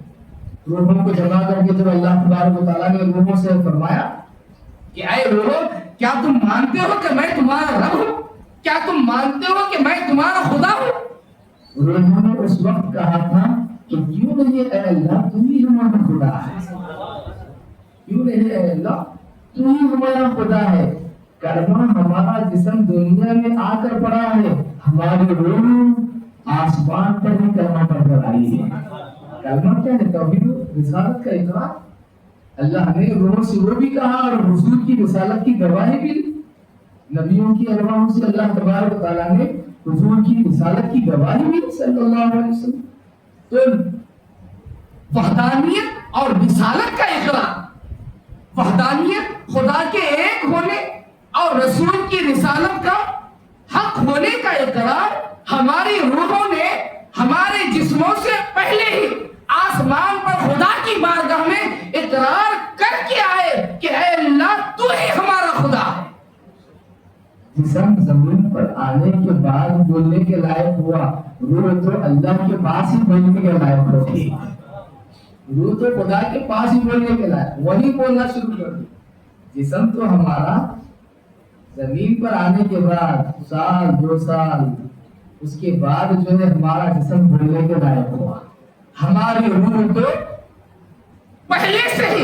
روحوں کو جمع کر کے جب اللہ تبارک و تعالیٰ نے روحوں سے فرمایا کہ اے روحو، کیا تم مانتے ہو کہ میں تمہارا رب ہوں؟ کیا تم مانتے ہو کہ میں تمہارا خدا ہوں؟ روحوں نے اس وقت کہا تھا کہ کیوں نہیں اے اللہ، تم ہی ہمارا خدا ہے. کیوں نہیں اے اللہ، تم ہی ہمارا خدا ہے. کلمہ ہمارا جسم دنیا میں آ کر پڑا ہے، ہماری روح آسمان پر ہی کلمہ پڑھ کر آئی ہے. کلمہ کیا ہے؟ توحید رسالت کا اقرار. اللہ نے روح سے وہ بھی کہا اور حضور کی رسالت کی گواہی بھی دی. نبیوں کی ارواحوں سے اللہ تبارک و تعالیٰ نے حضور کی رسالت کی گواہی بھی دی صلی اللہ علیہ وسلم. تو وحدانیت اور رسالت کا اقرار، وحدانیت خدا کے ایک ہونے اور رسول کی رسالت کا حق ہونے کا اقرار ہماری روحوں نے ہمارے جسموں سے پہلے ہی آسمان پر خدا کی بارگاہ میں اقرار کر کے آئے کہ اے اللہ، تو ہی ہمارا خدا ہے. جسم زمین پر آنے کے بعد بولنے کے لائق ہوا، روح تو اللہ کے پاس ہی بولنے کے لائق ہوتی. روح تو خدا کے پاس ہی بولنے کے لائق، وہی بولنا شروع کر دی. جسم تو ہمارا زمین پر آنے کے بعد سال 2 سال اس کے بعد جو ہے ہمارا جسم بولنے کے لائق ہوا. ہماری روح تو پہلے سے ہی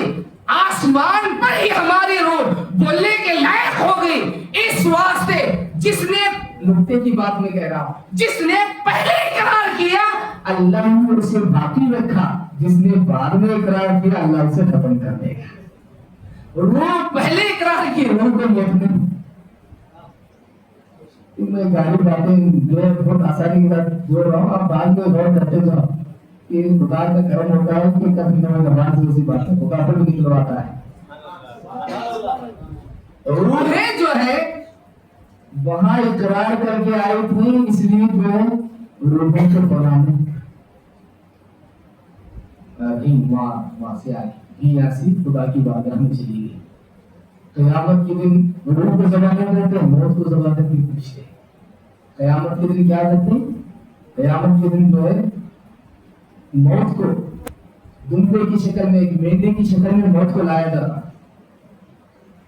آسمان پر ہی ہماری روح بولنے کے لائق ہو گئی. اس واسطے جس نے، نقطے کی بات میں کہہ رہا ہوں، جس نے پہلے اقرار کیا اللہ نے اسے باقی رکھا، جس نے بعد میں اقرار کیا اللہ اسے ختم کر دے گا. روح پہلے اقرار کی، روح کو لیٹنے میں گاڑی باتیں جو ہے بہت آسانی کے ساتھ بول رہا ہوں، آپ بعد میں غور کرتے جاؤ کہ خدا کا کرم ہوتا ہے کہ کبھی نہ زبان سے اسی بات ہے خدا پر بھی نکلواتا ہے. روحیں جو ہے وہاں اقرار کر کے آئی تھی، اس لیے جو ہے روحوں کے پرانے وہاں سے آئی یاسی خدا کی بارگاہ میں چلی گئی. قیامت کے دن روح کو زمانے دیتے ہیں، موت کو زمانے کی پوچھتے. قیامت کے دن کیا کرتے ہیں؟ قیامت کے دن جو ہے موت کو دمبے کی شکل میں، ایک مینڈے کی شکل میں موت کو لایا جاتا.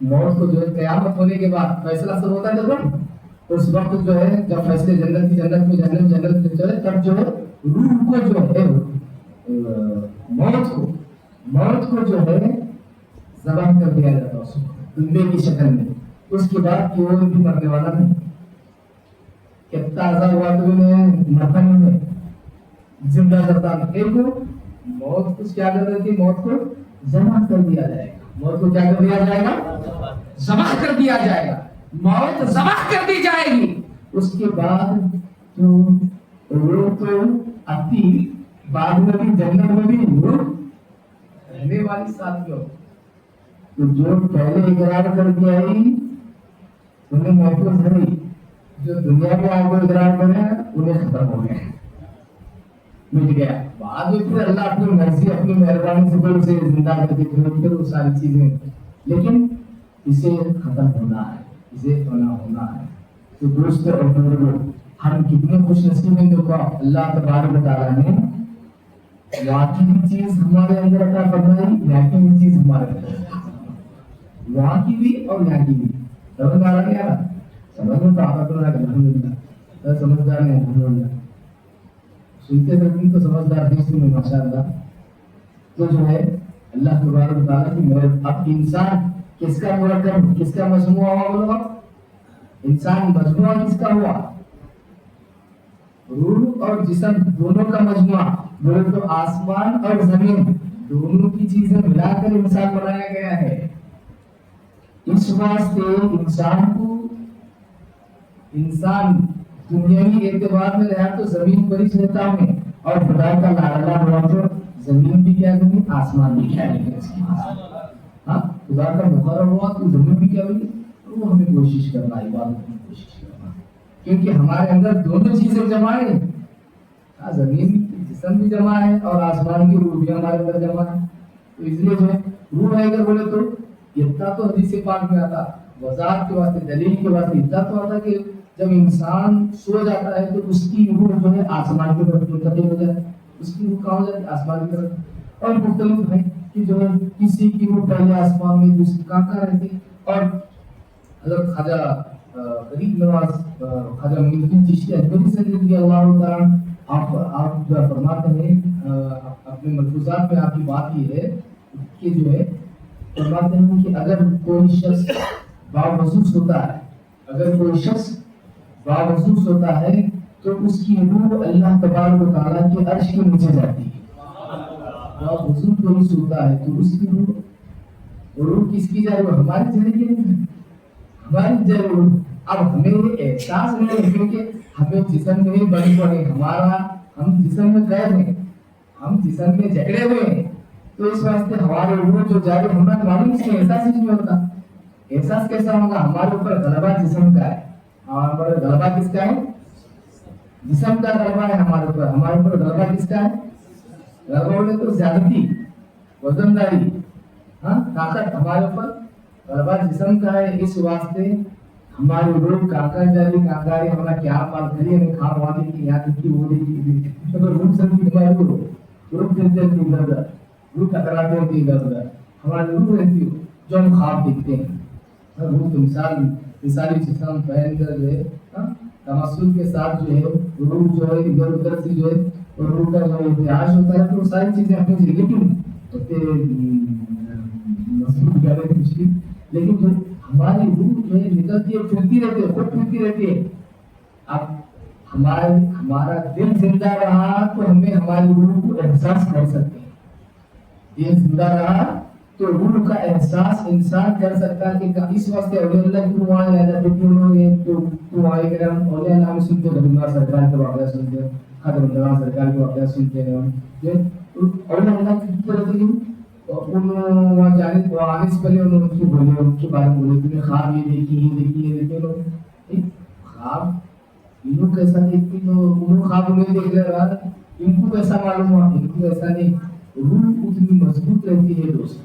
موت کو جو ہے قیامت ہونے کے بعد فیصلہ سب ہوتا ہے جب اس وقت جو ہے جب فیصلے جنت کی جنت میں، جنت جنت میں چلے، تب جو ہے روح کو جو ہے موت کو جو ہے ذبح کر دیا جاتا اس کو دمبے کی شکل میں. اس کے بعد کوئی بھی مرنے والا نہیں. کتنا تازہ ہوا تو مرتن میں زندہ کرتا ایک موت کچھ کیا کر دیتی، موت کو ذبح کر دیا جائے گا. موت کو کیا کر دیا جائے گا؟ ذبح کر دیا جائے گا. موت ذبح کر دی جائے گی. اس کے بعد جو روح تو آتی، بعد میں بھی جنت میں بھی روح رہنے والی ساتھیوں تو جو پہلے اقرار کر کے آئی انہیں محفوظ نہیں، جو دنیا میں آپ کو اقرار کرے انہیں ختم ہو گئے، مٹ گیا۔ بعد میں پھر اللہ اپنی مرضی اپنی مہربانی سے پھر اسے زندہ کر کے پھر وہ ساری چیزیں، لیکن اسے ختم ہونا ہے، اسے ہونا ہے۔ تو دوست اور بزرگوں، ہم کتنے خوش نصیب ہیں، دیکھو اللہ تبارک و تعالیٰ نے واقعی بھی چیز ہمارے اندر عطا فرمائی، یہاں کی بھی چیز ہمارے اندر، وہاں کی بھی اور یہاں کی بھی۔ سمجھ آ رہا کیا؟ سمجھ میں تو آتا تو رہا ہے، الحمدللہ سمجھدار ہے، الحمدللہ سنتے رہتے تو سمجھدار دیکھتے ہیں ماشاء اللہ۔ تو جو ہے اللہ تبارک و تعالیٰ کی اب انسان کس کا مرکب، کس کا مجموعہ ہوا؟ بولو انسان مجموعہ کس کا ہوا؟ روح اور جسم دونوں کا مجموعہ، بولے تو آسمان اور زمین دونوں کی چیزیں ملا کر انسان بنایا گیا ہے۔ اس واسطے انسان دنیاوی اعتبار میں رہا تو زمین پر ہی رہتا ہے، اور خدا کا لاڈلا ہوا تو زمین بھی کیا کرے، آسمان بھی کیا کرے۔ ہاں، خدا کا مقرر ہوا تو زمین بھی کیا ہوگی، وہ ہمیں کوشش کرنا، عبادت کی کوشش کرنا، کیونکہ ہمارے اندر دونوں چیزیں جمع ہیں، زمین جسم بھی جمع ہے اور آسمان کی روح بھی ہمارے اندر جمع ہے۔ تو اس لیے جو ہے روح ہے، اگر بولے تو اتنا تو حدیث پاک میں آتا، وضاحت کے واسطے، دلیل کے واسطے اتنا تو آتا کہ جب انسان سو جاتا ہے تو اس کی روح جو ہے آسمان کی طرف منتقل ہو جاتی ہے، اس کی روح کہاں ہو جاتی ہے، آسمان کی طرف۔ اور مختلف ہے کہ جو ہے کسی کی روح پہلے آسمان میں، دوسری کہاں رہتی ہے۔ اور حضرت خواجہ غریب نواز خواجہ معین الدین چشتی اجمیری سے رضی اللہ تعالیٰ آپ جو فرماتے ہیں اپنے ملفوظات میں، آپ کی بات یہ ہے کہ جو ہے فرماتے ہیں کہ اگر کوئی شخص باوضوح ہوتا ہے، اگر کوئی شخص باوضوح ہوتا ہے تو اس کی روح اللہ تبارک و تعالیٰ کے عرش کے نیچے جاتی ہے۔ باوضوح کوئی سوتا ہے تو اس کی روح کس کی جائے، وہ ہماری جائے گی، ہماری جائے روح۔ اب ہمیں یہ احساس نہیں ہے کیونکہ ہمیں جسم میں ہی بڑی پڑے، ہم جسم میں قید ہیں، ہم جسم میں جکڑے ہوئے ہیں، تو اس واسطے ہمارے روح جو جائے ہمیں معلوم اس میں احساس ہی نہیں ہوتا۔ احساس کیسا ہوگا؟ ہمارے اوپر غلبہ جسم کا ہے، ہمارے اوپر غلبہ کس کا ہے؟ جسم کا غلبہ ہے ہمارے اوپر۔ ہمارے اوپر غلبہ کس کا ہے؟ غلبہ بولے تو زیادتی، وزنداری، ہاں طاقت ہمارے اوپر غلبہ جسم کا ہے۔ اس واسطے ہماری روح کانکا جاری کانکاری ہمارا کیا بات کریے، ہمیں کھا والی کی یاد کی وہ دیکھی تو روح سے بھی ہماری روح دلتے ہوتی ادھر ادھر، روح ٹکراتے ہوتی ادھر ادھر، ہماری روح رہتی ہو جو ہم خواب دیکھتے ہیں۔ روح تو مثالی جسم پہن کر جو ہے تمسل کے ساتھ جو ہے روح جو ہے ادھر ادھر سے جو ہے روح کا جو اتہاس ہوتا ہے، تو ساری چیزیں اپنی جگہ کی مضبوط کر رہے تھے، لیکن جو ہماری روح جو ہے نکلتی ہے، پھرتی رہتی ہے، خود پھرتی رہتی ہے۔ اب ہمارا دل زندہ رہا تو ہمیں ہماری روح کو احساس کر سکتے ہیں، دل زندہ رہا تو روح کا احساس انسان کر سکتا ہے کہ اس واسطے اولیاء اللہ کی روح آ جاتی ہے، انہوں نے تو آئے کرام اولیاء اللہ میں سنتے ہیں، ربیندرناتھ سرکار کے واقعہ سنتے ہیں، خواجہ ربیندرناتھ سرکار کے واقعہ سنتے ہیں، اولیاء اللہ کی طرف وہاں جانے آنے سے پہلے انہوں نے بولے، ان کے بارے میں بولے تمہیں خواب یہ دیکھی یہ دیکھی یہ دیکھے، خواب انہوں کیسا دیکھتی تو انہوں خواب انہیں دیکھ رہا، ان کو کیسا معلوم ہوا، ان کو ایسا نہیں۔ روح اتنی مضبوط رہتی ہے دوست،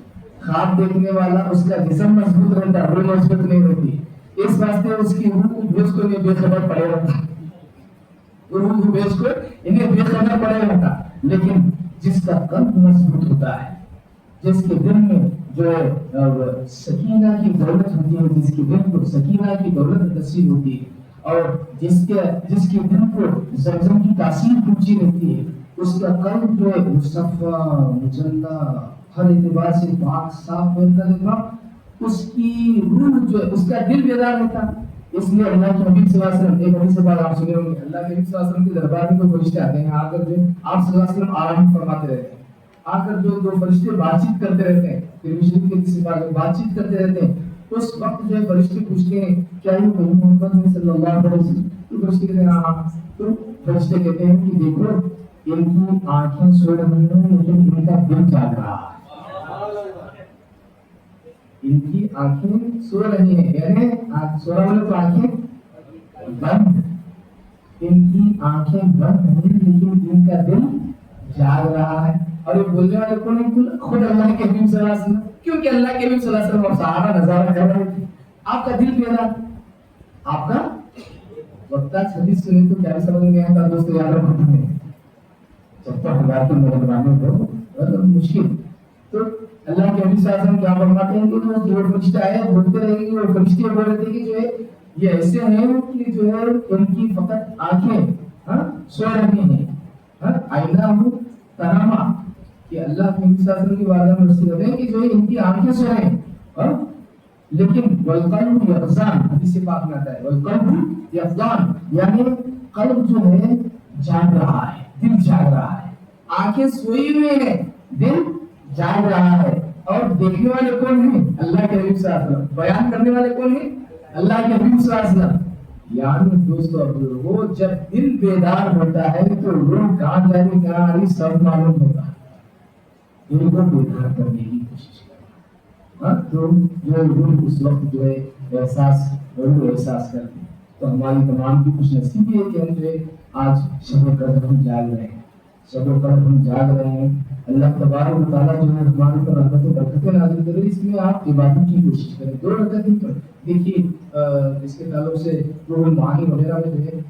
خواب دیکھنے والا اس کا جسم مضبوط رہتا ہے، روح مضبوط نہیں رہتی، اس واسطے اس کی روح کو بھیج کو انہیں بے خبر پڑے رہتا، روح کو بھیج کو انہیں بے خبر پڑے رہتا۔ لیکن جس کا قلب مضبوط ہوتا ہے، جس کے دل میں جو سکینہ کی دولت ہوتی ہے، جس کے دل کو سکینہ کی دولت نصیب ہوتی ہے، اور جس کے دل کو زمزم کی تاثیر پہنچی رہتی ہے، اس کا قلب جو ہے مصفا مجلہ ہر اعتبار سے پاک صاف بنتا رہتا، اس کی روح جو ہے اس کا دل بیدار رہتا۔ اس لیے اللہ کے حبیب صلی اللہ علیہ وسلم، ایک حدیث سے بعد آپ سنے ہوں گے، اللہ کے حبیب صلی اللہ علیہ وسلم کے دربار میں کوئی فرشتے آتے ہیں، آ کر جو آپ صلی اللہ علیہ وسلم آرام فرماتے رہتے ہیں، آ کر جو دو فرشتے بات چیت کرتے رہتے ہیں، ترمذی کے کسی بات میں بات چیت کرتے رہتے ہیں، اس وقت جو ہے فرشتے پوچھتے ہیں کیا یہ محمد صلی اللہ علیہ وسلم، تو فرشتے کہتے ہیں ہاں، تو فرشتے کہتے ہیں کہ دیکھو ان کی آنکھیں سو رہی ہیں لیکن ان کا دل جاگ رہا ہے، ان کی آنکھیں سو رہی ہیں، یعنی سو رہا تو آنکھیں بند، ان کی آنکھیں بند ہیں لیکن ان کا دل جاگ رہا ہے. اور یہ بولنے والے کون ہیں؟ خود اللہ کے حبیب صلی اللہ علیہ وسلم. کیونکہ اللہ کے حبیب صلی اللہ علیہ وسلم اور صحابہ نظارہ کر رہے تھے. آپ کا دل بیدار، آپ کا وقت حدیث سنیں تو کیا سمجھ میں آتا دوست یاد رکھتے ہیں جب تک ہزار کی مہربانی ہو مشکل. تو اللہ کے حبیب صلی اللہ علیہ وسلم کیا فرماتے ہیں کہ وہ جو فرشتے آئے بولتے رہیں گے اور فرشتے بول رہے تھے کہ جو ہے یہ ایسے ہیں کہ جو ہے ان کی فقط آنکھیں سو رہی ہیں، آئینہ ہو تناما، کہ اللہ کے حبیب صلی اللہ علیہ وسلم کی بارگاہ میں رسول ہیں کہ جو ہے ان کی آنکھیں سو ہیں، لیکن والقلب یقظان، حدیث پاک میں آتا ہے والقلب یقظان، یعنی قلب جو ہے جاگ رہا ہے، دل جاگ رہا ہے. آنکھیں سوئی ہوئی ہیں، دل جاگ رہا ہے. اور دیکھنے والے کون ہیں؟ اللہ کے حبیب صلی اللہ علیہ وسلم. بیان کرنے والے کون ہیں؟ اللہ کے حبیب صلی اللہ علیہ وسلم. یعنی دوستو وہ جب دل بیدار ہوتا ہے تو روح کہاں جا رہی کہاں آ رہی سب معلوم ہوتا ہے. دل کو بیدار کرنے کی کوشش کرنا، تو جو روح اس وقت جو ہے احساس کرتے. تو ہماری تمام کی خوش نصیبی ہے کہ ہم جو ہے آج شب و قدر ہم جاگ رہے ہیں، شب و قدر ہم جاگ رہے ہیں. اللہ تبارک و تعالیٰ جو ہے ہمارے پر رحمت و برکتیں نازل کرے. اس میں آپ عبادت کی کوشش کریں. 2 رکعت ہی پر دیکھیے اس کے تعلق سے جو معانی وغیرہ میں جو ہے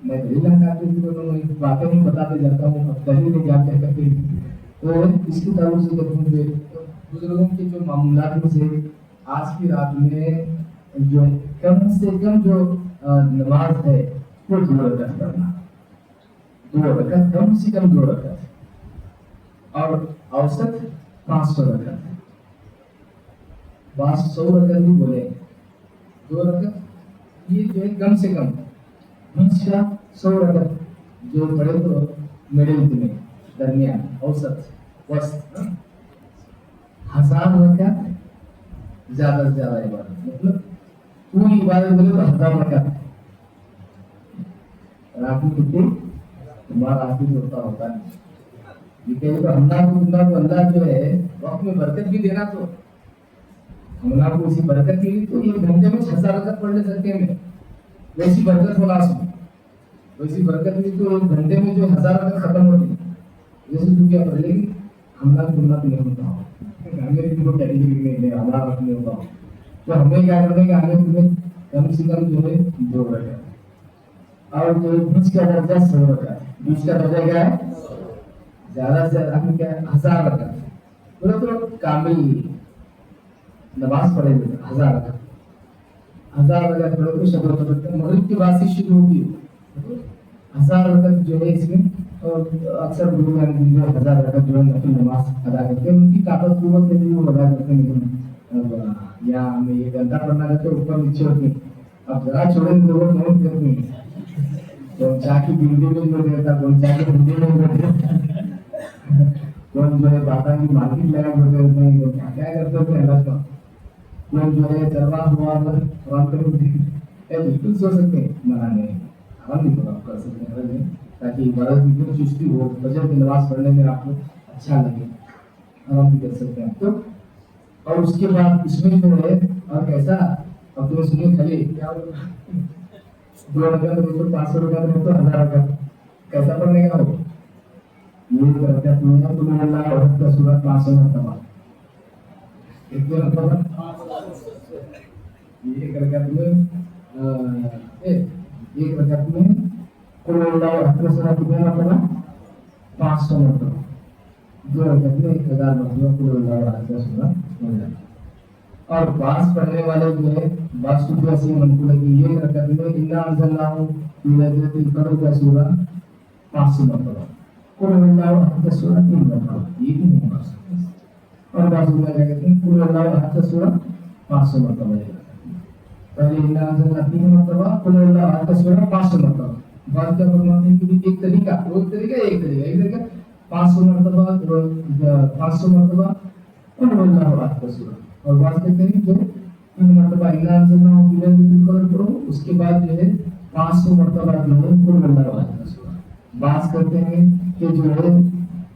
میں دلیل کرتے تھے باتیں نہیں بتاتے جاتا ہوں، اب دلیل کیا کیا کرتے ہیں. تو اس کے تعلق سے جب مجھے بزرگوں کے جو معمولات میں سے آج کی رات میں جو کم سے کم جو نماز ہے وہ 2 رکعت کرنا، 2 رکعت، کم سے کم 2 رکعت، اور اوسط 500 رکعت. بعض 100 رکعت بھی بولے. 2 رکعت یہ جو ہے کم سے کم، بیچ کا 100 رکعت جو پڑے تو مڈل میں درمیان اوسط وسط. 1000 رکعت زیادہ سے زیادہ عبادت، مطلب پوری عبادت بولے تو 1000 رکعت. رات میں کتنی تمہارا حافظ ہوتا نہیں. یہ کہ اللہ جو ہے وقت میں برکت بھی دینا، تو ہم کو اسی برکت کی تو یہ گھنٹے میں 1000 رکعت پڑھ لے سکتے ہیں. ویسی برکت ہو لاس میں، ویسی برکت بھی تو ایک گھنٹے میں جو 1000 رکعت ختم ہوتی ہے. جیسے تو کیا پڑھ لے گی ہم تو نہیں ہوتا ہوں، ہمیں بھی کیٹیگری میں ہمارا وقت نہیں ہوتا ہوں. تو ہمیں کیا کرنے کا ہمیں تمہیں کم سے کم جو ہے 2 رکعت، اور جو بیچ کا درجہ 100 رکعت. بیچ کا درجہ کیا ہے؟ زیادہ سے زیادہ ہم کیا ہے 1000 رکعت. بولے تو کامل نماز پڑھے گا 1000 رکعت. 1000 رکعت پڑھو تو شب و قدر مغرب کے بعد سے شروع ہوتی ہے. 1000 رکعت جو ہے اس میں، اور اکثر لوگ 1000 رکعت جو ہے نفل نماز ادا کرتے ہیں. ان کی طاقت قوت ہے وہ ادا کرتے ہیں، لیکن یا ہمیں یہ گھنٹہ پڑھنا رہتا ہے اوپر نیچے ہوتے ہیں. اب ذرا چھوڑیں گے لوگ نہیں کرتے ہیں. تو چاہ کی بلڈی میں جو دیتا، کون چاہ کی بلڈی میں دیتا، کون جو ہے باتا کی مارکیٹ لگا ہوتے ہیں، کیا کرتے تھے اللہ کا. کون جو ہے دربار ہوا بالکل سو سکتے ہیں، منع نہیں، ہم نہیں کر سکتے ہیں، تاکہ عبادت بھی چستی ہو، فجر کی نماز پڑھنے میں آپ کو اچھا لگے، ہم بھی کر سکتے ہیں. تو اور اس کے بعد اس میں جو ہے اور کیسا، اب تمہیں سنیے خالی کیا 2 رکعت میں تو 500 رکعت میں تو 1000 رکعت کیسا پڑھنے کا ہو. یہ رکعت میں ہے تمہیں اللہ عہد کا سورۃ 500 مرتبہ، ایک دو مرتبہ ایک رکعت میں ایک رکعت میں قل اللہ احد کا سورۃ کتنے مرتبہ 500 مرتبہ. 2 رکعت میں 1000 مرتبہ قل اللہ احد کا سورۃ ہو جاتا. اور بعض پڑھنے والے جو ہے بعض کو ایسی منقول ہے کہ یہ رکعت میں انا انزلناہ فی لیلۃ القدر کا سورہ 500 مرتبہ، قل اللہ احد کا سورہ 3 مرتبہ. یہ بھی نہیں پڑھ سکتے. اور بعض لوگ کیا کہتے ہیں قل اللہ احد کا سورہ 500 مرتبہ. پہلے انا انزلناہ 3 مرتبہ، قل اللہ احد کا سورہ 500 مرتبہ. بعض کیا فرماتے ہیں کہ ایک طریقہ 500 مرتبہ 500 مرتبہ قل اللہ احد کا سورہ. اور بات کہتے ہیں جو 3 مرتبہ انا انزلناہ فی لیلۃ القدر پڑھو، اس کے بعد جو ہے 500 مرتبہ جو ہے قل اللہ احد کا سورہ. بات کرتے ہیں کہ جو ہے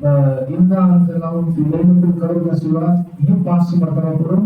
انا انزلناہ فی لیلۃ القدر کا سورہ یہ 500 مرتبہ پڑھو،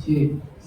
6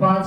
5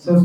100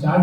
4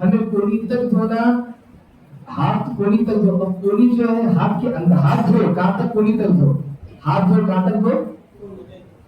ہمیں کونی تک دھونا، ہاتھ کونی تک دھو. اب کونی جو ہے ہاتھ کے اندر، ہاتھ دھو کہاں تک؟ کونی تک دھو. ہاتھ دھو کہاں تک دھو؟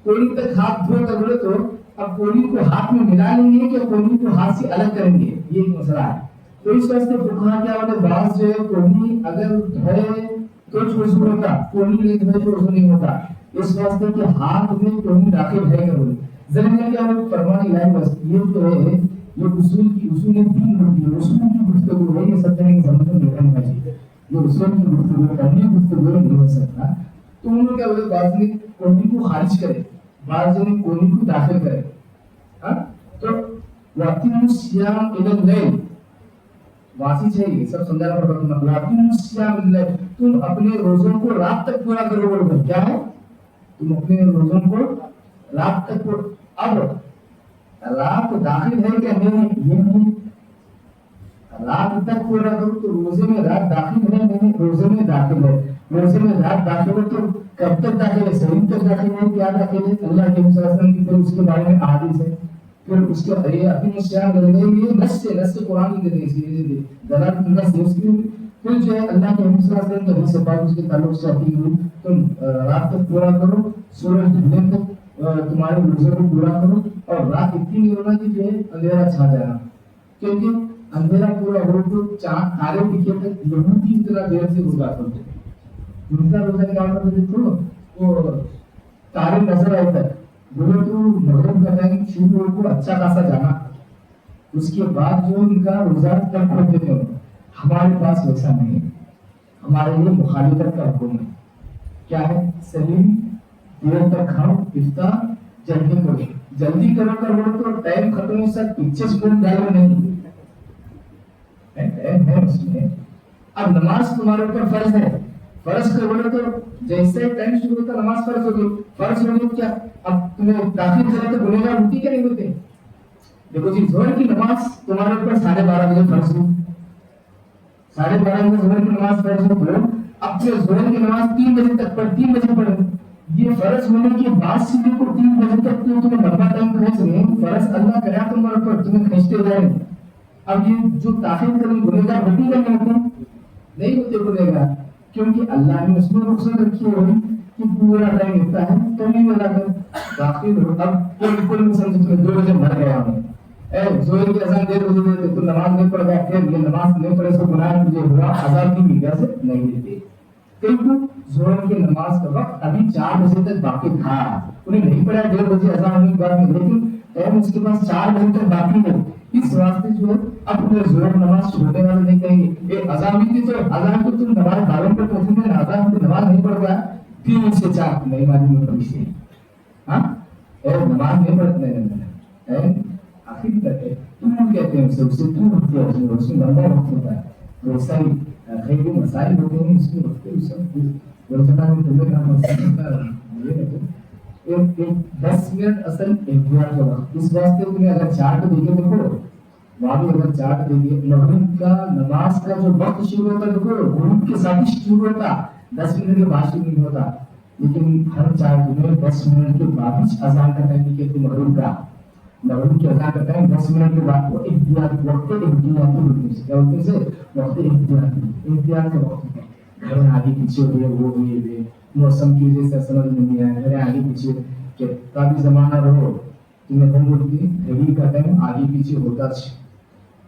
کونی تک ہاتھ دھو کر بولے تو اب کونی کو ہاتھ میں ملا لیں گے کہ کونی کو ہاتھ سے الگ کریں گے، یہ ایک مسئلہ ہے. تو اس واسطے فقہا کیا ہوتا ہے، بعض جو ہے کونی اگر دھوئے تو وضو ہوتا، کونی نہیں دھوئے تو وضو نہیں ہوتا. اس واسطے کہ ہاتھ میں کونی داخل ہے کہ بولے ذرا میں کیا وہ فرمانے لائق بس یہ تو ہے، یہ اصول کی اصول دین ہوتی ہے، اصول کی گفتگو ہے. یہ سب جگہ سمجھ میں رکھنا چاہیے. یہ اصول کی گفتگو کرنی گفتگو نہیں ہو سکتا. تو انہوں نے کیا بولے، بعض نے کونی کو خارج کرے، بعض نے کونی کو داخل کرے. ہاں تو وَأَتِمُّوا الصِّيَامَ إِلَى اللَّيْلِ، واضح ہے یہ سب سمجھانا پڑتا ہے. وَأَتِمُّوا الصِّيَامَ إِلَى اللَّيْلِ، تم اپنے روزوں کو رات تک پورا کرو. بولو کیا ہے، تم اپنے روزوں کو رات تک پورا. اب رات داخل ہے کہ نہیں یہ نہیں، رات تک پورا کرو تو روزے میں رات داخل ہے نہیں؟ روزے میں داخل ہے. روزے میں رات داخل ہے تو کب تک داخل ہے؟ صحیح تک داخل ہے. کیا داخل ہے؟ اللہ کے صلی اللہ علیہ وسلم کی طرف اس کے بارے میں احادیث ہے. پھر اس کے اپنی مشیان لگے یہ نص قرآن کی دلیل دلالت نص اس کی. پھر جو ہے اللہ کے صلی اللہ علیہ وسلم کی حدیث پاک اس کے تعلق سے آتی ہوئی تم رات تک پورا کرو، سورج ڈھلنے تک تمہارے روزے کو پورا کرو. اور رات اتنی نہیں ہونا کہ جو ہے اندھیرا چھا جانا، کیونکہ اندھیرا پورا ہو تو چاند تارے دکھے تک لوگوں کی طرح دیر سے روزہ کرتے. ان کا روزہ کیا ہوتا ہے دیکھو، وہ تارے نظر آئے تک بولے تو مغرب کا ٹائم شروع کو اچھا خاصا جانا، اس کے بعد جو ان کا روزہ تک ہوتے تھے. ہمارے پاس ویسا نہیں ہے. ہمارے لیے مخالفت کا حکم ہے. کیا ہے؟ سلیم دیر تک کھاؤ، افطار جلدی کرو. جلدی کرو کر بولو تو ٹائم ختم ہو سر پیچھے سکون ڈالو نہیں ہے اس میں. اب نماز تمہارے اوپر فرض ہے. فرض کر بولے تو جیسے ٹائم شروع ہوتا نماز فرض ہوگی. فرض ہوگی کیا اب تمہیں داخل کرے تو گنہگار ہوتی کہ نہیں ہوتے؟ دیکھو جی ظہر کی نماز تمہارے اوپر 12:30 بجے فرض ہوئی، 12:30 بجے ظہر کی نماز فرض ہو. اب جو ظہر کی نماز 3 بجے تک پڑھ، 3 بجے پڑھے، یہ فرض ہونے کے بعد سے لے کر 3 بجے تک تو تمہیں لمبا ٹائم کھینچ رہے ہیں. فرض اللہ کرا تمہارے اوپر تمہیں کھینچتے جائیں. اب یہ جو تاخیر کریں گنہگار ہوتی کہ نہیں ہوتے؟ نہیں ہوتے گنہگار، کیونکہ اللہ نے اس میں رخصت رکھی ہوئی کہ پورا ٹائم ہوتا ہے تو نہیں لگا کر داخل ہو. اب بالکل سمجھو تمہیں 2 بجے مر گیا ہوں، ظہر کی اذان 1:30 بجے دیتے تو نماز نہیں پڑھ گیا، پھر یہ نماز نہیں پڑھے تو گناہ مجھے ہوا، اذان کی اجازت نہیں دیتے. کیونکہ ظہر کی نماز کا وقت ابھی 4 بجے تک باقی تھا. انہیں نہیں پڑھا 1:30 بجے اذان ہونے کے بعد میں، لیکن ٹائم اس کے پاس 4 بجے تک باقی ہے. اس واسطے جو ہے اب ظہر نماز چھوڑنے والے نہیں کہیں گے یہ اذان بھی تھی تو اذان کو تم نماز 12 پر پہنچے ہیں، اذان کی نماز نہیں پڑھ گیا 3 سے 4 نہیں معلوم میں پڑھی سے. ہاں نماز نہیں پڑھتے ہیں آخر تک ہے. تم کہتے ہیں اسے دور ہوتی ہے، اس میں لمبا وقت ہوتا ہے. بہت ساری خیلی مسائل ہوتے ہیں اس کے وقت روزانہ میں تمہیں کا مسئلہ ہوتا ہے. ایک 10 منٹ اصل احتیاط کا وقت. اس واسطے تمہیں اگر چارٹ دیکھے دیکھو وہاں بھی اگر چارٹ دیکھیے مغرب کا نماز کا جو وقت شروع ہوتا ہے دیکھو غروب کے ساتھ ہی شروع ہوتا، 10 منٹ کے بعد شروع نہیں ہوتا. لیکن ہر چارٹ میں 10 منٹ کے بعد ہی اذان کا ٹائم لکھے تو مغرب کا، مغرب کی اذان کا ٹائم 10 منٹ کے بعد. وہ احتیاط وقت احتیاطی ہوتے ہیں. کیا ہوتے سے وقت احتیاط کا وقت ہے. گھر آگے پیچھے ہوئے وہ ہوئے موسم کی وجہ سے سمجھ نہیں آیا، گھر آگے پیچھے کہ کافی زمانہ رہو تمہیں ہم بولتی گھڑی کا ٹائم آگے پیچھے ہوتا ہے.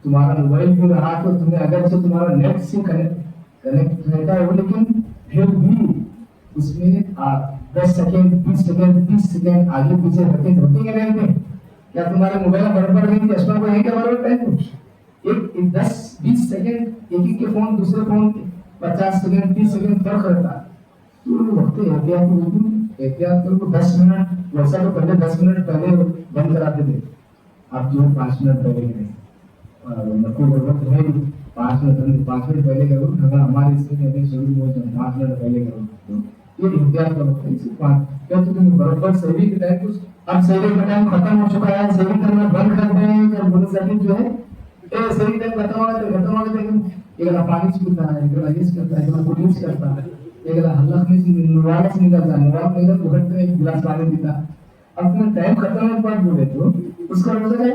تمہارا موبائل بھی رہا تو تمہیں اگر سے تمہارا نیٹ سے کنیکٹ رہتا ہے لیکن پھر بھی اس میں 10 سیکنڈ 20 سیکنڈ 30 سیکنڈ آگے پیچھے ہوتے کہ رہتے ہیں. کیا تمہارے موبائل برابر نہیں تھی چشمہ کو یہیں کے برابر ٹائم ایک 10-20 سیکنڈ ایک کے فون دوسرے فون 50 سیکنڈ 30 سیکنڈ فرق رہتا ہے. تو وقت احتیاط کرو. 10 منٹ ویسا تو پہلے 10 منٹ پہلے بند کراتے تھے، اب جو 5 منٹ پہلے کریں وقت ہے 5 منٹ پہلے کرو. ہمارے اس میں شروع ہو جائے 5 منٹ پہلے کرو. یہ احتیاط کا وقت ہے. کیا تم برابر سہری کے ٹائم اب سہری کا ٹائم ختم ہو چکا ہے، سہری کرنا بند کر دیں یا بولے سہری جو ہے سہری ٹائم ختم ہو گیا ایک پانی چھوٹتا ہے، ایک ریس کرتا ہے، ایک پولیس کرتا ہے، ایک حلق میں نوال سے نکلتا ہے، نوال میں تو گھٹ میں ایک گلاس پانی پیتا. اب تمہیں ٹائم ختم ہونے کے بعد بولے تو اس کا روزہ ہے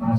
5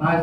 5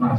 5